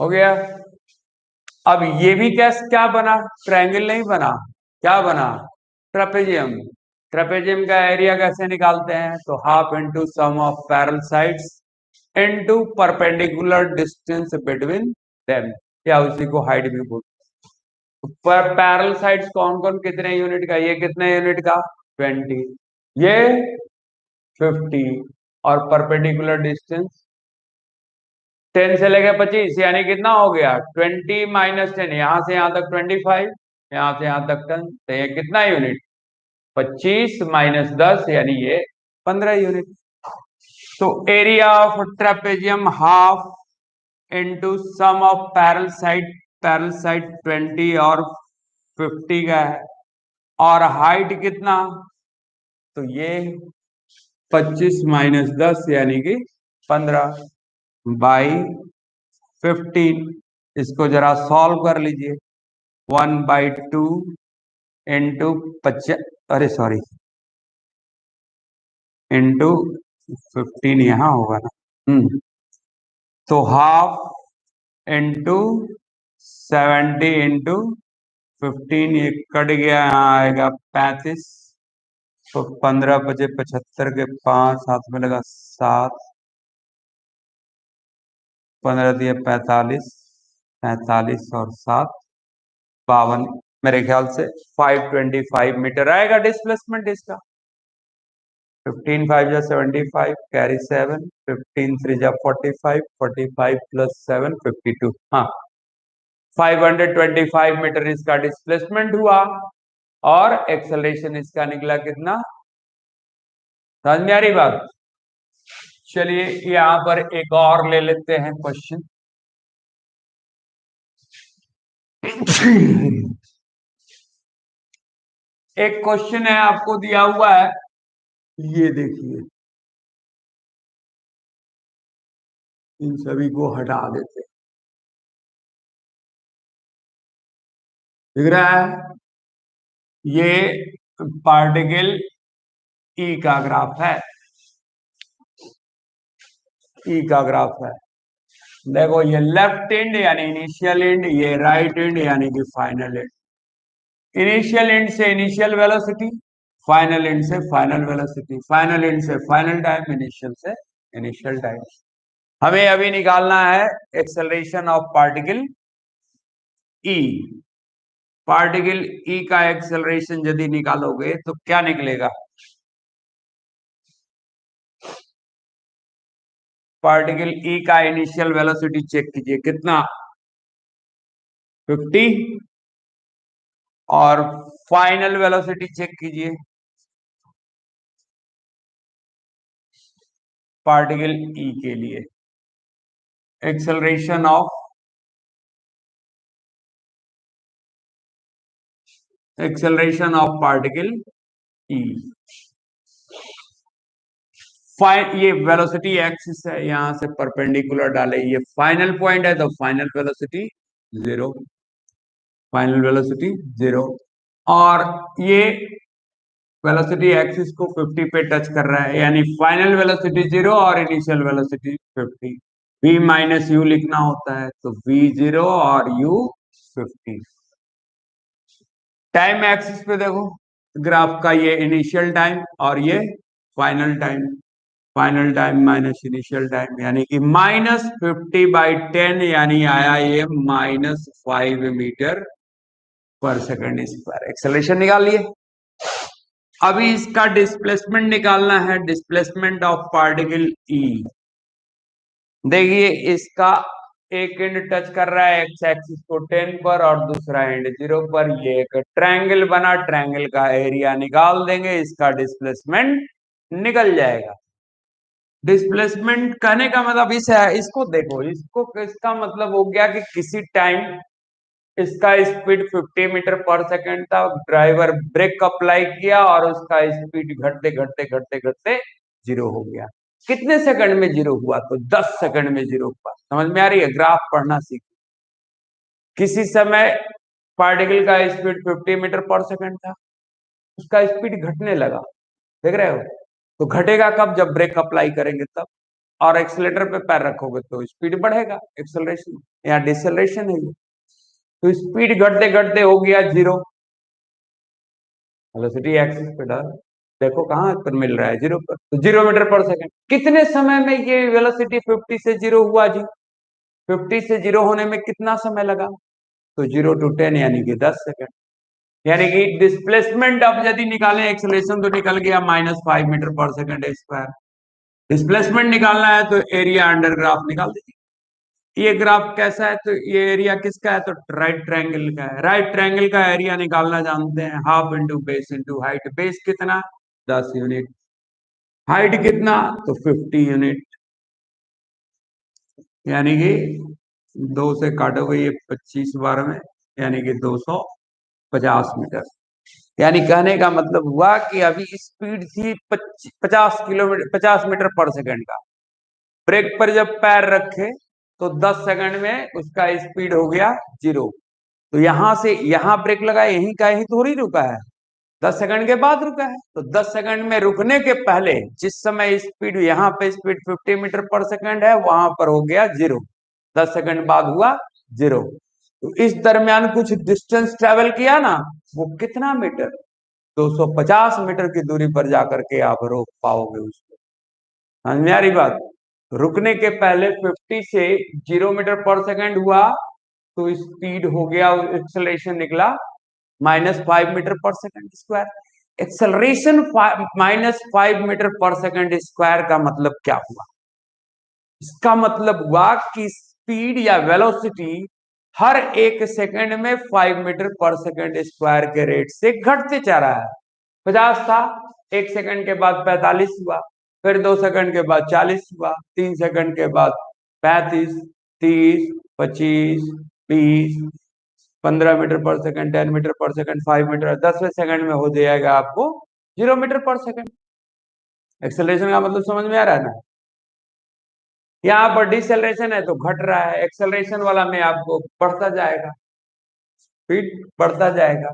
हो गया। अब ये भी कैसे क्या बना? ट्रायंगल नहीं बना, क्या बना? ट्रेपेजियम। ट्रेपेजियम का एरिया कैसे निकालते हैं? तो half into sum of parallel sides into perpendicular distance between them, या उसी को हाइट भी बोलते हैं। पर पैरल साइड्स कौन कौन कितने यूनिट का? ये कितने यूनिट का? 20, ये 50 और परपेंडिकुलर डिस्टेंस 10 से लेके 25 यानी कितना हो गया? 20 माइनस 10, यहां से यहां तक 25, यहां से यहां तक 10, तो ये कितना यूनिट? 25 माइनस 10 यानी ये 15 यूनिट। तो area of trapezium half into sum of parallel side 20 और 50 का है। और हाइट कितना? तो ये 25 माइनस 10 यानी कि 15 बाई 15। इसको जरा सॉल्व कर लीजिए। 1/2 इंटू 50, अरे सॉरी, इंटू 15 यहाँ होगा ना। तो हाफ इंटू 70 इंटू 15, ये कट गया, यहाँ आएगा 35। तो 15 बजे 75 के 5 हाथ में लगा 7, 15 दिए 45, 45 और 7 52। मेरे ख्याल से 525 मीटर आएगा डिस्प्लेसमेंट इसका। 15 5 जा 75, कैरी 7, 15 3 जा 45, 45 प्लस 7 52। हाँ, 525 मीटर इसका डिस्प्लेसमेंट हुआ और एक्सेलरेशन इसका निकला कितना? समझ में आ रही बात? चलिए यहां पर एक और ले लेते हैं क्वेश्चन। एक क्वेश्चन है आपको दिया हुआ है, ये देखिए, इन सभी को हटा देते हैं। दिख रहा है, ये पार्टिकल ई का ग्राफ है, ई का ग्राफ है। देखो ये लेफ्ट एंड यानी इनिशियल एंड, ये राइट एंड यानी कि फाइनल एंड। इनिशियल एंड से इनिशियल वेलोसिटी, फाइनल एंड से फाइनल वेलोसिटी, फाइनल एंड से फाइनल टाइम, इनिशियल से इनिशियल टाइम। हमें अभी निकालना है acceleration of particle E. Particle E का एक्सेलरेशन यदि निकालोगे तो क्या निकलेगा? पार्टिकल ई का इनिशियल वेलोसिटी चेक कीजिए, कितना? 50। और फाइनल वेलोसिटी चेक कीजिए पार्टिकल ई के लिए। एक्सेलरेशन ऑफ पार्टिकल ई, ये वेलोसिटी एक्सिस है, यहां से परपेंडिकुलर डाले, ये फाइनल पॉइंट है तो final velocity zero, final velocity zero. और ये वेलोसिटी एक्सिस को 50 पे टच कर रहा है, यानी फाइनल वेलोसिटी जीरो और initial velocity 50। v minus you लिखना होता है, तो v जीरो और u 50। टाइम एक्सिस पे देखो ग्राफ का, ये इनिशियल टाइम और ये final time, final time minus initial time, यानी कि -50/10, यानी आया ये -5 मीटर पर सेकंड स्क्वायर। एक्सेलरेशन निकाल लिए। अभी इसका डिस्प्लेसमेंट निकालना है, डिस्प्लेसमेंट ऑफ पार्टिकल ई। देखिए इसका एक एंड टच कर रहा है एक्स एक्सिस को 10 पर और दूसरा एंड 0 पर। ये एक ट्रायंगल बना, ट्रायंगल का एरिया निकाल देंगे, इसका डिस्प्लेसमेंट निकल जाएगा। डिस्प्लेसमेंट कहने का मतलब इस है, इसको देखो, इसको, इसका मतलब हो गया कि किसी टाइम इसका स्पीड 50 मीटर पर सेकंड था, ड्राइवर ब्रेक अप्लाई किया और उसका स्पीड घटते घटते घटते घटते जीरो हो गया। कितने सेकंड में जीरो हुआ? तो 10 सेकंड में जीरो हुआ। समझ में आ रही है? ग्राफ पढ़ना सीख। किसी समय पार्टिकल का स्पीड 50 मीटर पर सेकंड था, उसका स्पीड घटने लगा, देख रहे हो? तो घटेगा कब? जब ब्रेक अप्लाई करेंगे तब। और एक्सीलेटर पे पैर रखोगे तो स्पीड बढ़ेगा, एक्सेलरेशन या डिसेलरेशन है ये। तो स्पीड घटते घटते हो गया जीरो, वेलोसिटी एक्सिस पे डाल, देखो कहां पर मिल रहा है, जीरो पर, तो 0 मीटर पर सेकंड। कितने समय में ये वेलोसिटी 50 से जीरो हुआ जी? 50 से जीरो होने में कितना समय लगा? तो 0 to 10 यानी कि 10 सेकंड। यानी कि डिस्प्लेसमेंट अब यदि निकालें, एक्सेलरेशन तो निकल गया -5 मीटर पर सेकंड स्क्वायर। डिस्प्लेसमेंट निकालना है तो एरिया अंडर ग्राफ निकाल दीजिए। ये ग्राफ कैसा है? तो ये एरिया किसका है? तो राइट ट्रायंगल का है। राइट ट्रायंगल का एरिया निकालना जानते हैं, half into base into height. Base कितना? 10 यूनिट। हाइट कितना? तो 50 यूनिट। यानी कि 2 से काटोगे ये 25 बार में, यानी कि 250 मीटर। यानी कहने का मतलब हुआ कि अभी स्पीड थी 50 किलोमीटर, 50 मीटर पर सेकंड का। ब्रेक पर जब पैर रखे तो 10 सेकंड में उसका स्पीड हो गया जीरो। तो यहां से यहां ब्रेक लगा, यहीं का यहीं थोड़ी रुका है, 10 सेकंड के बाद रुका है। तो 10 सेकंड में रुकने के पहले जिस समय स्पीड, यहाँ पे स्पीड 50 मीटर पर सेकंड है, वहां पर हो गया जीरो। 10 सेकंड बाद हुआ जीरो। तो इस दरमियान कुछ डिस्टेंस ट्रेवल किया ना, वो कितना मीटर? 250 मीटर की दूरी पर जाकर के आप रोक पाओगे उसको। समझ में आ रही बात? रुकने के पहले 50 से 0 मीटर पर सेकंड हुआ, तो स्पीड हो गया, एक्सेलरेशन निकला -5 मीटर पर सेकंड स्क्वायर। एक्सेलरेशन -5 मीटर पर सेकंड स्क्वायर का मतलब क्या हुआ? इसका मतलब हुआ कि स्पीड या वेलोसिटी हर एक सेकंड में 5 मीटर पर सेकंड स्क्वायर के रेट से घटते जा रहा है। 50 था, 1 सेकंड के बाद 45 हुआ, फिर 2 सेकंड के बाद 40 हुआ, 3 सेकंड के बाद 35, 30, 25, 20, 15 मीटर पर सेकंड, 10 मीटर पर सेकंड, 5 मीटर, 10वें सेकंड में हो जाएगा आपको 0 मीटर पर सेकंड। एक्सेलरेशन का मतलब समझ में आ रहा है ना। यहाँ पर डिसेलरेशन है तो घट रहा है, एक्सेलरेशन वाला में आपको बढ़ता जाएगा, स्पीड बढ़ता जाएगा।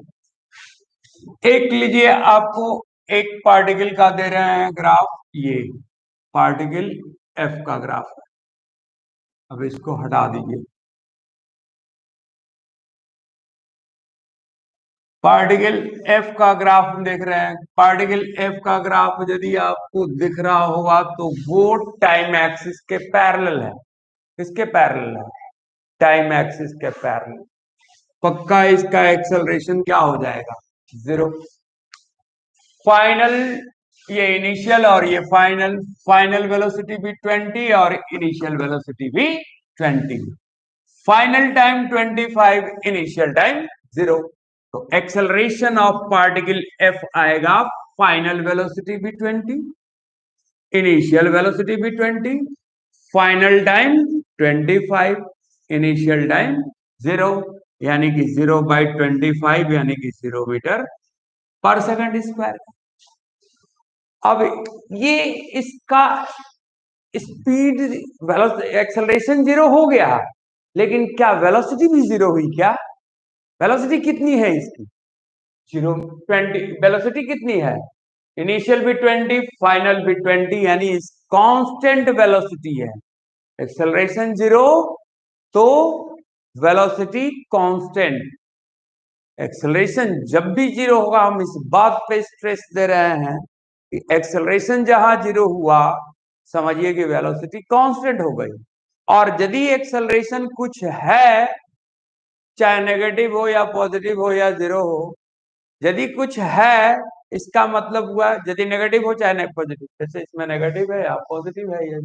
एक लीजिए, आपको एक पार्टिकल का दे रहे हैं ग्राफ, ये पार्टिकल एफ का ग्राफ है। अब इसको हटा दीजिए। पार्टिकल एफ का ग्राफ देख रहे हैं। पार्टिकल एफ का ग्राफ यदि आपको दिख रहा होगा तो वो टाइम एक्सिस के पैरेलल है। किसके पैरेलल है? टाइम एक्सिस के पैरेलल। पक्का इसका एक्सेलरेशन क्या हो जाएगा? 0। फाइनल, ये इनिशियल और ये फाइनल। फाइनल वेलोसिटी भी 20 और इनिशियल वेलोसिटी भी 20। Final time 25, initial time 0। तो एक्सेलरेशन ऑफ पार्टिकल एफ आएगा, फाइनल वेलोसिटी भी 20, इनिशियल वेलोसिटी भी 20, फाइनल टाइम 25, इनिशियल टाइम 0, यानी कि 0/25 यानी कि 0 मीटर पर सेकंड स्क्वायर। अब ये इसका स्पीड, एक्सेलरेशन 0 हो गया, लेकिन क्या वेलोसिटी भी 0 हुई क्या? वेलोसिटी कितनी है इसकी? 0, 20। वेलोसिटी कितनी है? इनिशियल भी 20, फाइनल भी 20, यानी कांस्टेंट वेलोसिटी है। एक्सेलरेशन 0 तो वेलोसिटी कांस्टेंट। एक्सेलरेशन जब भी 0 होगा, हम इस बात पे स्ट्रेस दे रहे हैं कि एक्सेलरेशन जहां 0 हुआ, समझिए कि वेलोसिटी कांस्टेंट हो गई। और यदि एक्सेलरेशन कुछ है, चाहे नेगेटिव हो या पॉजिटिव हो या 0 हो, यदि कुछ है, इसका मतलब हुआ यदि नेगेटिव हो चाहे पॉजिटिव, जैसे इसमें नेगेटिव है या पॉजिटिव है, ये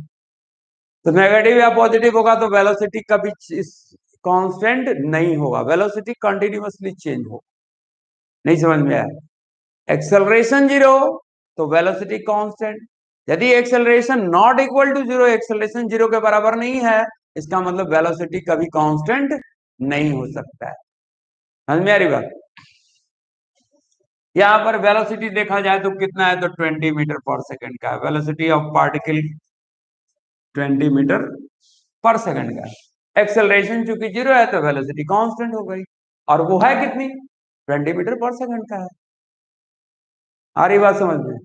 तो नेगेटिव या पॉजिटिव होगा तो वेलोसिटी कभी कांस्टेंट नहीं होगा, वेलोसिटी कंटिन्यूअसली चेंज होगा। नहीं समझ में आया? एक्सेलरेशन 0 तो वेलोसिटी कांस्टेंट। यदि acceleration not equal to 0, acceleration 0 के बराबर नहीं है, इसका मतलब वेलोसिटी कभी कांस्टेंट नहीं हो सकता है। समझ में आ रही बात? यहाँ पर वेलोसिटी देखा जाए तो कितना है, तो 20 मीटर पर सेकंड का है। वेलोसिटी ऑफ पार्टिकल 20 मीटर पर सेकंड का है। एक्सेलरेशन चूंकि 0 है तो वेलोसिटी कांस्टेंट हो गई, और वो है कितनी? 20 मीटर पर सेकंड का है। आ रही बात समझ में?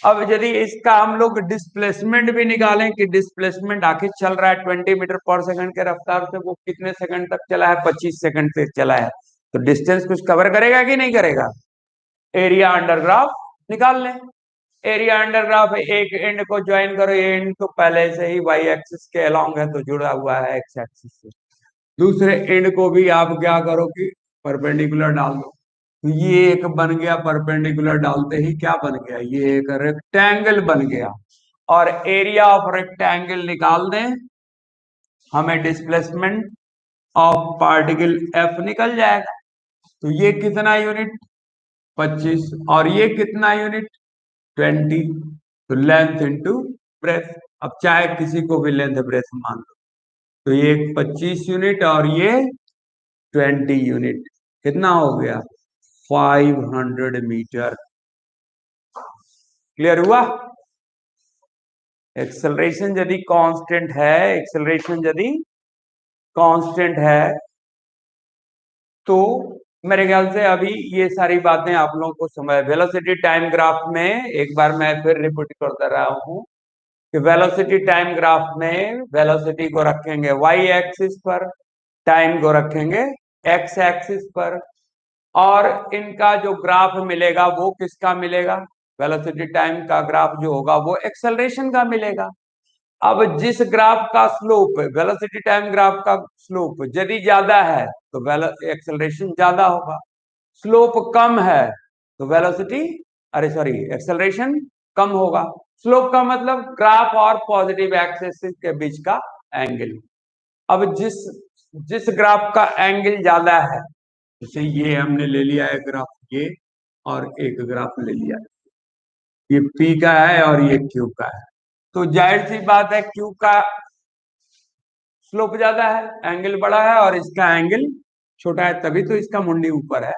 अब यदि इसका हम लोग डिस्प्लेसमेंट भी निकालें कि डिस्प्लेसमेंट आखिर चल रहा है 20 मीटर पर सेकंड के रफ्तार से, वो कितने सेकंड तक चला है? 25 सेकंड से चला है, तो डिस्टेंस कुछ कवर करेगा कि नहीं करेगा? एरिया अंडर ग्राफ निकाल लें। एरिया अंडर ग्राफ, एक एंड को ज्वाइन करो, ये एंड तो पहले से ही वाई एक्सिस के अलोंग है तो जुड़ा हुआ है एक्स एक्सिस से। दूसरे एंड को भी आप क्या करो कि परपेंडिकुलर डाल दो, तो ये एक बन गया, परपेंडिकुलर डालते ही क्या बन गया? ये एक रेक्टेंगल बन गया। और एरिया ऑफ रेक्टेंगल निकाल दें, हमें डिस्प्लेसमेंट ऑफ पार्टिकल एफ निकल जाएगा। तो ये कितना यूनिट? 25, और ये कितना यूनिट? 20। तो लेंथ इंटू ब्रेथ। अब चाहे किसी को भी लेंथ ब्रेथ मान लो, तो ये 25 यूनिट और ये 20 यूनिट, कितना हो गया? 500 मीटर। क्लियर हुआ? एक्सेलरेशन यदि कांस्टेंट है, एक्सेलरेशन यदि कांस्टेंट है, तो मेरे ख्याल से अभी ये सारी बातें आप लोगों को समझ। वेलोसिटी टाइम ग्राफ में एक बार मैं फिर रिपीट करता रहा हूं कि वेलोसिटी टाइम ग्राफ में वेलोसिटी को रखेंगे वाई एक्सिस पर, टाइम को रखेंगे एक्स एक्सिस पर, और इनका जो ग्राफ मिलेगा वो किसका मिलेगा? वेलोसिटी टाइम का ग्राफ जो होगा वो एक्सेलरेशन का मिलेगा। अब जिस ग्राफ का स्लोप, वेलोसिटी टाइम ग्राफ का स्लोप यदि ज्यादा है तो एक्सेलरेशन ज्यादा होगा, स्लोप कम है तो वेलोसिटी, अरे सॉरी, एक्सेलरेशन कम होगा। स्लोप का मतलब ग्राफ और पॉजिटिव एक्सिस के बीच का एंगल। अब जिस जिस ग्राफ का एंगल ज्यादा है, जैसे ये हमने ले लिया है ग्राफ, ये और एक ग्राफ ले लिया, ये P का है और ये Q का है, तो जाहिर सी बात है Q का स्लोप ज्यादा है, एंगल बड़ा है, और इसका एंगल छोटा है तभी तो इसका मुंडी ऊपर है।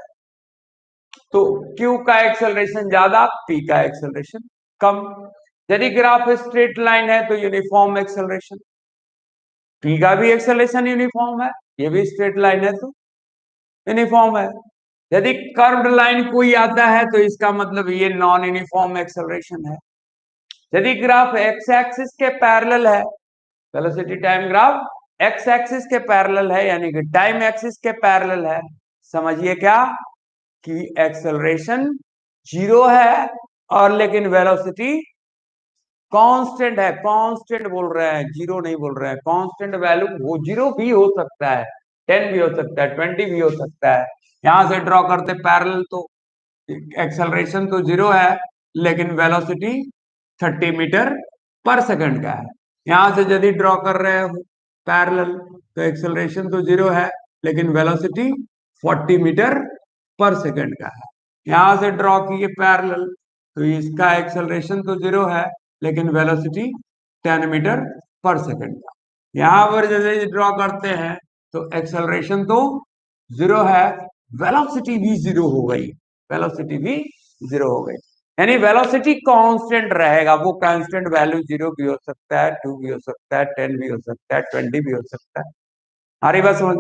तो Q का एक्सेलरेशन ज्यादा, P का एक्सेलरेशन कम। यदि ग्राफ स्ट्रेट लाइन है तो यूनिफॉर्म एक्सेलरेशन, P का भी एक्सेलरेशन यूनिफॉर्म है, ये भी स्ट्रेट लाइन है तो यूनिफॉर्म है। यदि कर्व्ड लाइन कोई आता है तो इसका मतलब ये नॉन यूनिफॉर्म एक्सेलरेशन है। यदि ग्राफ एक्स एक्सिस के पैरेलल है, velocity time graph x axis के पैरेलल है, यानी कि टाइम एक्सिस के पैरेलल है, समझिए क्या कि एक्सेलरेशन जीरो है, और लेकिन वेलोसिटी कांस्टेंट है। कांस्टेंट बोल रहे हैं, जीरो नहीं बोल रहे हैं। कांस्टेंट वैल्यू वो जीरो भी हो सकता है, 10 भी हो सकता है, 20 भी हो सकता है। यहां से ड्रॉ करते पैरेलल तो एक्सेलरेशन तो जीरो है, लेकिन वेलोसिटी 30 मीटर पर सेकंड का है। यहां से यदि ड्रॉ कर रहे हो पैरेलल तो एक्सेलरेशन तो जीरो है, लेकिन वेलोसिटी 40 मीटर पर सेकंड का है। यहां से ड्रॉ किए पैरेलल तो इसका एक्सेलरेशन तो जीरो है, लेकिन वेलोसिटी 10 मीटर पर सेकंड का। यहां पर यदि ड्रॉ करते हैं तो एक्सेलरेशन तो जीरो है, वेलोसिटी भी जीरो हो गई, वेलोसिटी भी जीरो हो गई। यानी वेलोसिटी कांस्टेंट रहेगा, वो कांस्टेंट वैल्यू जीरो भी हो सकता है, 2 भी हो सकता है, 10 भी हो सकता है, 20 भी हो सकता है। हमारी बात समझ,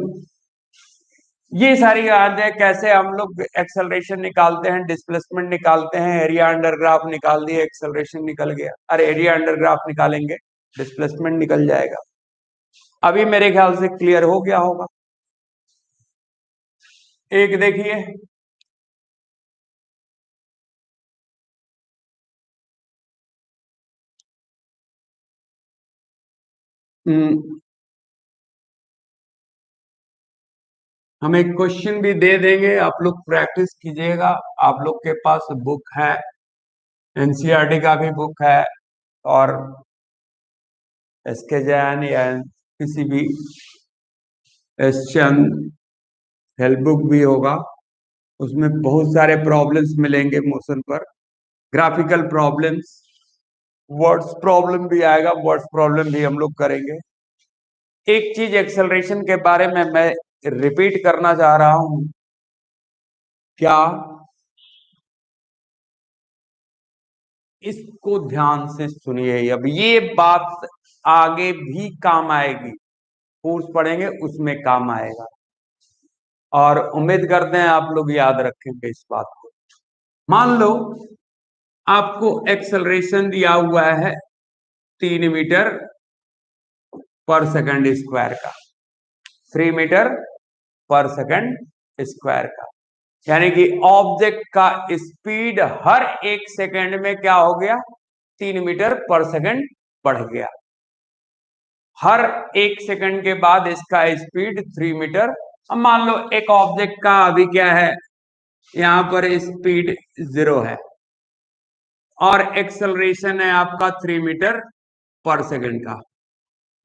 ये सारी याद है कैसे हम लोग एक्सेलरेशन निकालते हैं, डिस्प्लेसमेंट निकालते हैं। एरिया अंडर ग्राफ निकाल दिए, एक्सेलरेशन निकल गया। अरे एरिया अंडर ग्राफ निकालेंगे, डिस्प्लेसमेंट निकल जाएगा। अभी मेरे ख्याल से क्लियर हो गया होगा। एक देखिए, हम एक क्वेश्चन भी दे देंगे, आप लोग प्रैक्टिस कीजिएगा। आप लोग के पास बुक है, एनसीईआरटी का भी बुक है, और एसके जैन या किसी भी एस चंद हेल्प बुक भी होगा। उसमें बहुत सारे प्रॉब्लम्स मिलेंगे मोशन पर, ग्राफिकल प्रॉब्लम्स, वर्ड्स प्रॉब्लम भी आएगा, वर्ड्स प्रॉब्लम भी हम लोग करेंगे। एक चीज एक्सेलरेशन के बारे में मैं रिपीट करना चाह रहा हूं, क्या, इसको ध्यान से सुनिए। अब ये बात आगे भी काम आएगी, कोर्स पढ़ेंगे उसमें काम आएगा, और उम्मीद करते हैं आप लोग याद रखेंगे इस बात को। मान लो आपको एक्सेलरेशन दिया हुआ है 3 मीटर पर सेकंड स्क्वायर का, 3 मीटर पर सेकंड स्क्वायर का, यानी कि ऑब्जेक्ट का स्पीड हर 1 सेकंड में क्या हो गया, 3 मीटर पर सेकंड बढ़ गया। हर 1 सेकंड के बाद इसका स्पीड 3 मीटर। अब मान लो एक ऑब्जेक्ट का अभी क्या है, यहां पर स्पीड 0 है, और एक्सेलरेशन है आपका 3 मीटर पर सेकंड का।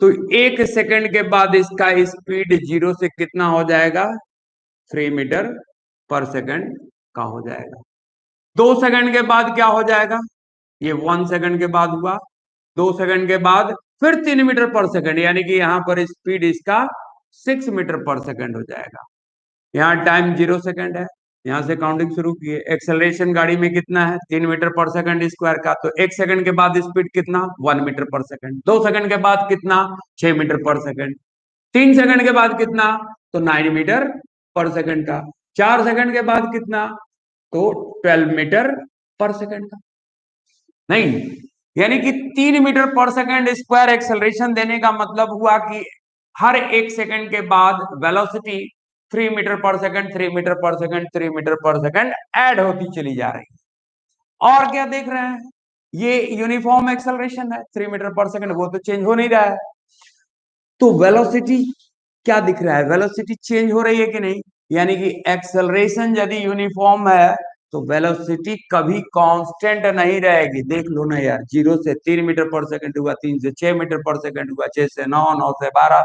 तो 1 सेकंड के बाद इसका स्पीड 0 से कितना हो जाएगा, 3 मीटर पर सेकंड का हो जाएगा। 2 सेकंड के बाद क्या हो जाएगा, ये 1 सेकंड के बाद हुआ। 2 सेकंड के बाद फिर 3 मीटर पर सेकंड, यानी कि यहां पर स्पीड इसका 6 मीटर पर सेकंड हो जाएगा। यहाँ टाइम 0 सेकंड है, यहां से काउंटिंग शुरू की है। एक्सेलरेशन गाड़ी में कितना है, 3 मीटर पर सेकंड स्क्वायर का, तो 1 सेकंड के बाद स्पीड कितना, 1 मीटर पर सेकंड। 2 सेकंड के बाद कितना, 6 मीटर पर सेकंड। 3 सेकंड के बाद कितना, तो 9 मीटर पर सेकंड का। 4 सेकंड के बाद कितना, तो 12 मीटर पर सेकंड का। नहीं, यानी कि 3 मीटर पर सेकंड स्क्वायर एक्सेलरेशन देने का मतलब हुआ कि हर 1 सेकंड के बाद वेलोसिटी 3 मीटर पर सेकंड, 3 मीटर पर सेकंड, 3 मीटर पर सेकंड ऐड होती चली जा रही है। और क्या देख रहे हैं, ये यूनिफॉर्म एक्सेलरेशन है, 3 मीटर पर सेकंड, वो तो चेंज हो नहीं रहा है। तो वेलोसिटी क्या दिख रहा है, वेलोसिटी चेंज हो रही है कि नहीं, यानी कि एक्सेलरेशन यदि यूनिफॉर्म है तो वेलोसिटी कभी कांस्टेंट नहीं रहेगी। देख लो ना यार, 0 से 3 मीटर पर सेकंड हुआ, 3 से 6 मीटर पर सेकंड हुआ, 6 से 9, 9 से 12,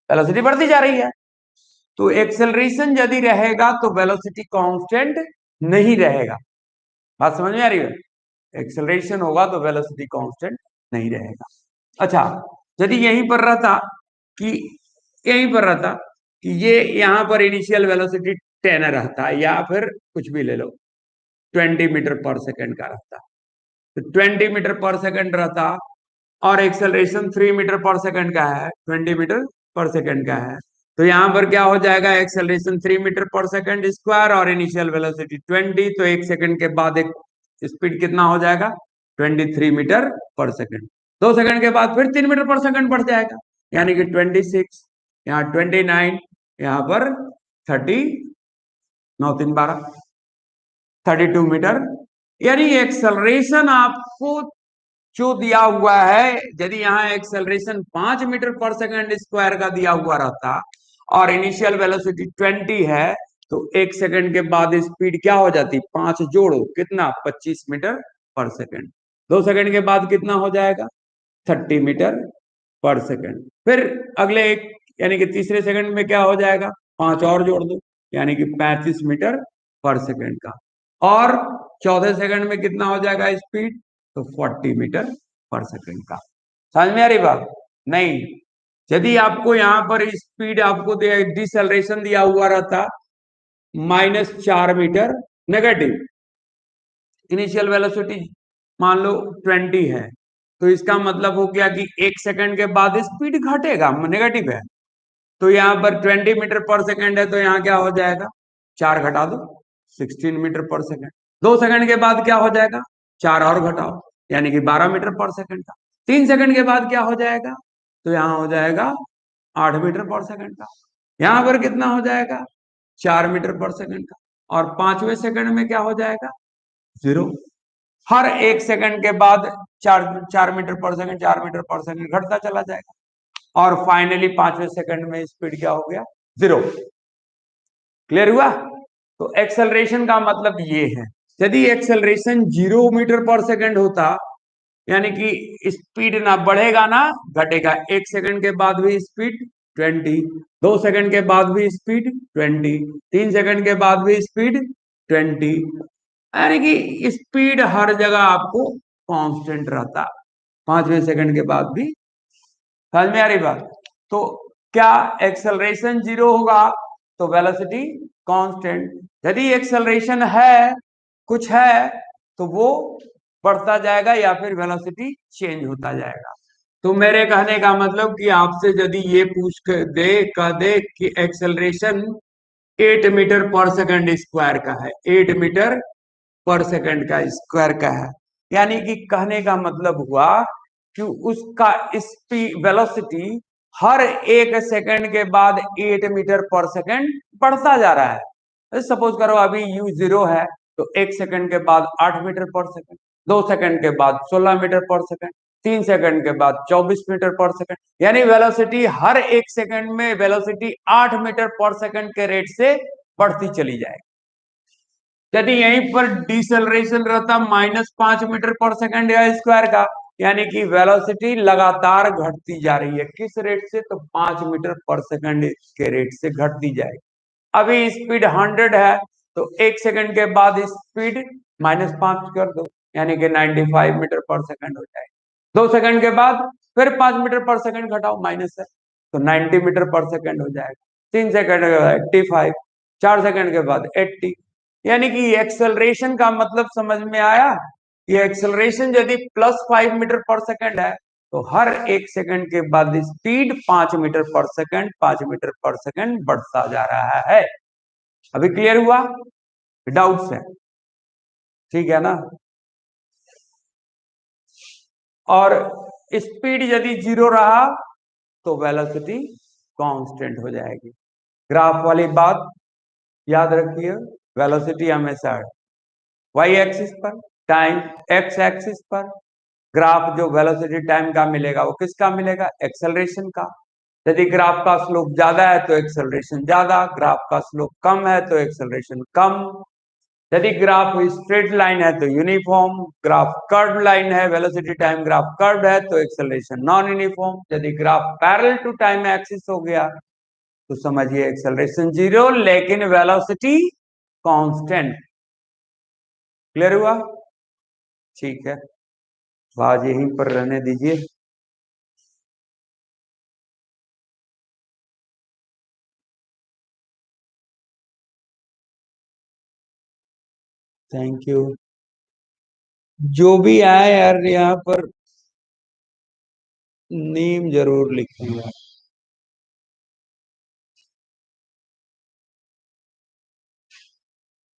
वेलोसिटी बढ़ती जा रही है। तो एक्सेलरेशन यदि रहेगा तो वेलोसिटी कांस्टेंट नहीं रहेगा। बात समझ में आ रही है, एक्सेलरेशन होगा तो वेलोसिटी कांस्टेंट नहीं रहेगा। अच्छा, यदि यहीं पर रहता कि यहीं पर रहता कि ये यहाँ पर इनिशियल वेलोसिटी 10 रहता है, या फिर कुछ भी ले लो 20 मीटर पर सेकंड का रहता, तो 20 मीटर पर सेकंड रहता, और एक्सेलरेशन 3 मीटर पर सेकंड का है, 20 मीटर पर सेकंड का है, तो यहां पर क्या हो जाएगा, एक्सेलरेशन 3 मीटर पर सेकंड स्क्वायर और इनिशियल वेलोसिटी 20, तो एक सेकंड के बाद एक स्पीड कितना हो जाएगा, 23 मीटर पर सेकंड। 2 सेकंड के बाद फिर 3 मीटर पर सेकंड बढ़ जाएगा, यानी कि 26, यहाँ 29, यहाँ पर 30, 9 3 12, 32 मीटर। यानी एक्सेलरेशन आपको जो दिया हुआ है, यदि यहाँ एक्सेलरेशन 5 मीटर पर सेकंड स्क्वायर का दिया हुआ रहता और इनिशियल वेलोसिटी 20 है, तो एक सेकंड के बाद स्पीड क्या हो जाती, 5 जोड़ो कितना, 25 मीटर पर सेकंड। 2 सेकंड के बाद कितना हो जाएगा, 30 मीटर पर सेकंड। फिर अगले एक यानी कि तीसरे सेकंड में क्या हो जाएगा, 5 और जोड़ दो, यानी कि 35 मीटर पर सेकंड का। और चौथे सेकंड में कितना हो जाएगा स्पीड, तो 40 मीटर पर सेकंड का। समझ में आ रही बात, नहीं यदि आपको यहाँ पर स्पीड आपको डिसेलरेशन दिया हुआ रहता -4 मीटर नेगेटिव, इनिशियल वेलोसिटी मान लो 20 है, तो इसका मतलब हो गया कि एक सेकंड के बाद स्पीड घटेगा, नेगेटिव है, तो यहाँ पर 20 मीटर पर सेकंड है, तो यहाँ क्या हो जाएगा, 4 घटा दो, 16 मीटर पर सेकंड। 2 सेकंड के बाद क्या हो जाएगा, 4 और घटाओ, यानी कि 12 मीटर पर सेकंड का। 3 सेकंड के बाद क्या हो जाएगा, तो यहाँ हो जाएगा 8 मीटर पर सेकंड का। यहाँ पर कितना हो जाएगा, 4 मीटर पर सेकंड का। और 5वें सेकंड में क्या हो जाएगा, 0। हर एक सेकंड के बाद 4 मीटर पर सेकंड, 4 मीटर पर सेकंड घटता चला जाएगा, और फाइनली 5वें सेकंड में स्पीड क्या हो गया, 0। क्लियर हुआ। तो एक्सेलरेशन का मतलब ये है, यदि एक्सेलरेशन 0 मीटर पर सेकंड होता, यानी कि स्पीड ना बढ़ेगा ना घटेगा, एक सेकंड के बाद भी स्पीड 20, 2 सेकंड के बाद भी स्पीड 20, 3 सेकंड के बाद भी स्पीड 20, यानी कि स्पीड हर जगह आपको कांस्टेंट रहता, 5वें सेकंड के बाद भी। समझ में आ रही बात। तो क्या एक्सेलरेशन 0 होगा, तो वेलोसिटी कांस्टेंट। यदि एक्सेलरेशन है, कुछ है, तो वो बढ़ता जाएगा या फिर वेलोसिटी चेंज होता जाएगा। तो मेरे कहने का मतलब कि आपसे यदि ये पूछ कर दे, कह दे कि एक्सेलरेशन 8 मीटर पर सेकंड स्क्वायर का है, 8 मीटर पर सेकंड का स्क्वायर का है, यानी कि कहने का मतलब हुआ कि उसका स्पीड वेलोसिटी हर एक सेकंड के बाद 8 मीटर पर सेकंड बढ़ता जा रहा है। सपोज करो अभी u0 है, तो एक सेकंड के बाद 8 मीटर पर सेकंड, 2 सेकंड के बाद 16 मीटर पर सेकंड, 3 सेकंड के बाद 24 मीटर पर सेकंड, यानी वेलोसिटी हर एक सेकंड में वेलोसिटी 8 मीटर पर सेकंड के रेट से बढ़ती चली जाएगी। यदि यहीं पर डिसेलरेशन रहता -5 मीटर पर सेकंड या स्क्वायर का, यानी कि वेलोसिटी लगातार घटती जा रही है, किस रेट से, तो 5 मीटर पर सेकंड के रेट से घटती जाएगी। अभी स्पीड 100 है, तो एक सेकंड के बाद स्पीड -5 कर दो, यानी कि 95 मीटर पर सेकंड हो जाएगी। 2 सेकंड के बाद फिर 5 मीटर पर सेकंड घटाओ, माइनस है, तो 90 मीटर पर सेकंड हो जाएगा। 3 सेकंड के बाद 85, 4 सेकंड के बाद 80, यानी कि एक्सेलरेशन का मतलब समझ में आया। ये एक्सेलरेशन यदि +5 मीटर पर सेकंड है, तो हर एक सेकंड के बाद स्पीड 5 मीटर पर सेकंड, 5 मीटर पर सेकंड बढ़ता जा रहा है। अभी क्लियर हुआ, डाउट्स है, ठीक है ना। और स्पीड यदि 0 रहा, तो वेलोसिटी कांस्टेंट हो जाएगी। ग्राफ वाली बात याद रखिए, वेलोसिटी हमेशा वाई एक्सिस पर, टाइम एक्स एक्सिस पर। ग्राफ जो वेलोसिटी टाइम का मिलेगा वो किसका मिलेगा, एक्सेलरेशन का। यदि ग्राफ का स्लोप ज्यादा है तो एक्सेलरेशन ज्यादा, ग्राफ का स्लोप कम है तो एक्सेलरेशन कम। यदि ग्राफ स्ट्रेट लाइन है तो यूनिफॉर्म, ग्राफ कर्व लाइन है, वेलोसिटी टाइम ग्राफ कर्व है तो एक्सेलरेशन नॉन यूनिफॉर्म। यदि graph parallel to time axis हो गया, तो समझिए एक्सेलरेशन 0 लेकिन वेलोसिटी कांस्टेंट। क्लियर हुआ, ठीक है, आज यहीं पर रहने दीजिए। Thank you. जो भी आए यार यहाँ पर नेम जरूर लिखेंगे।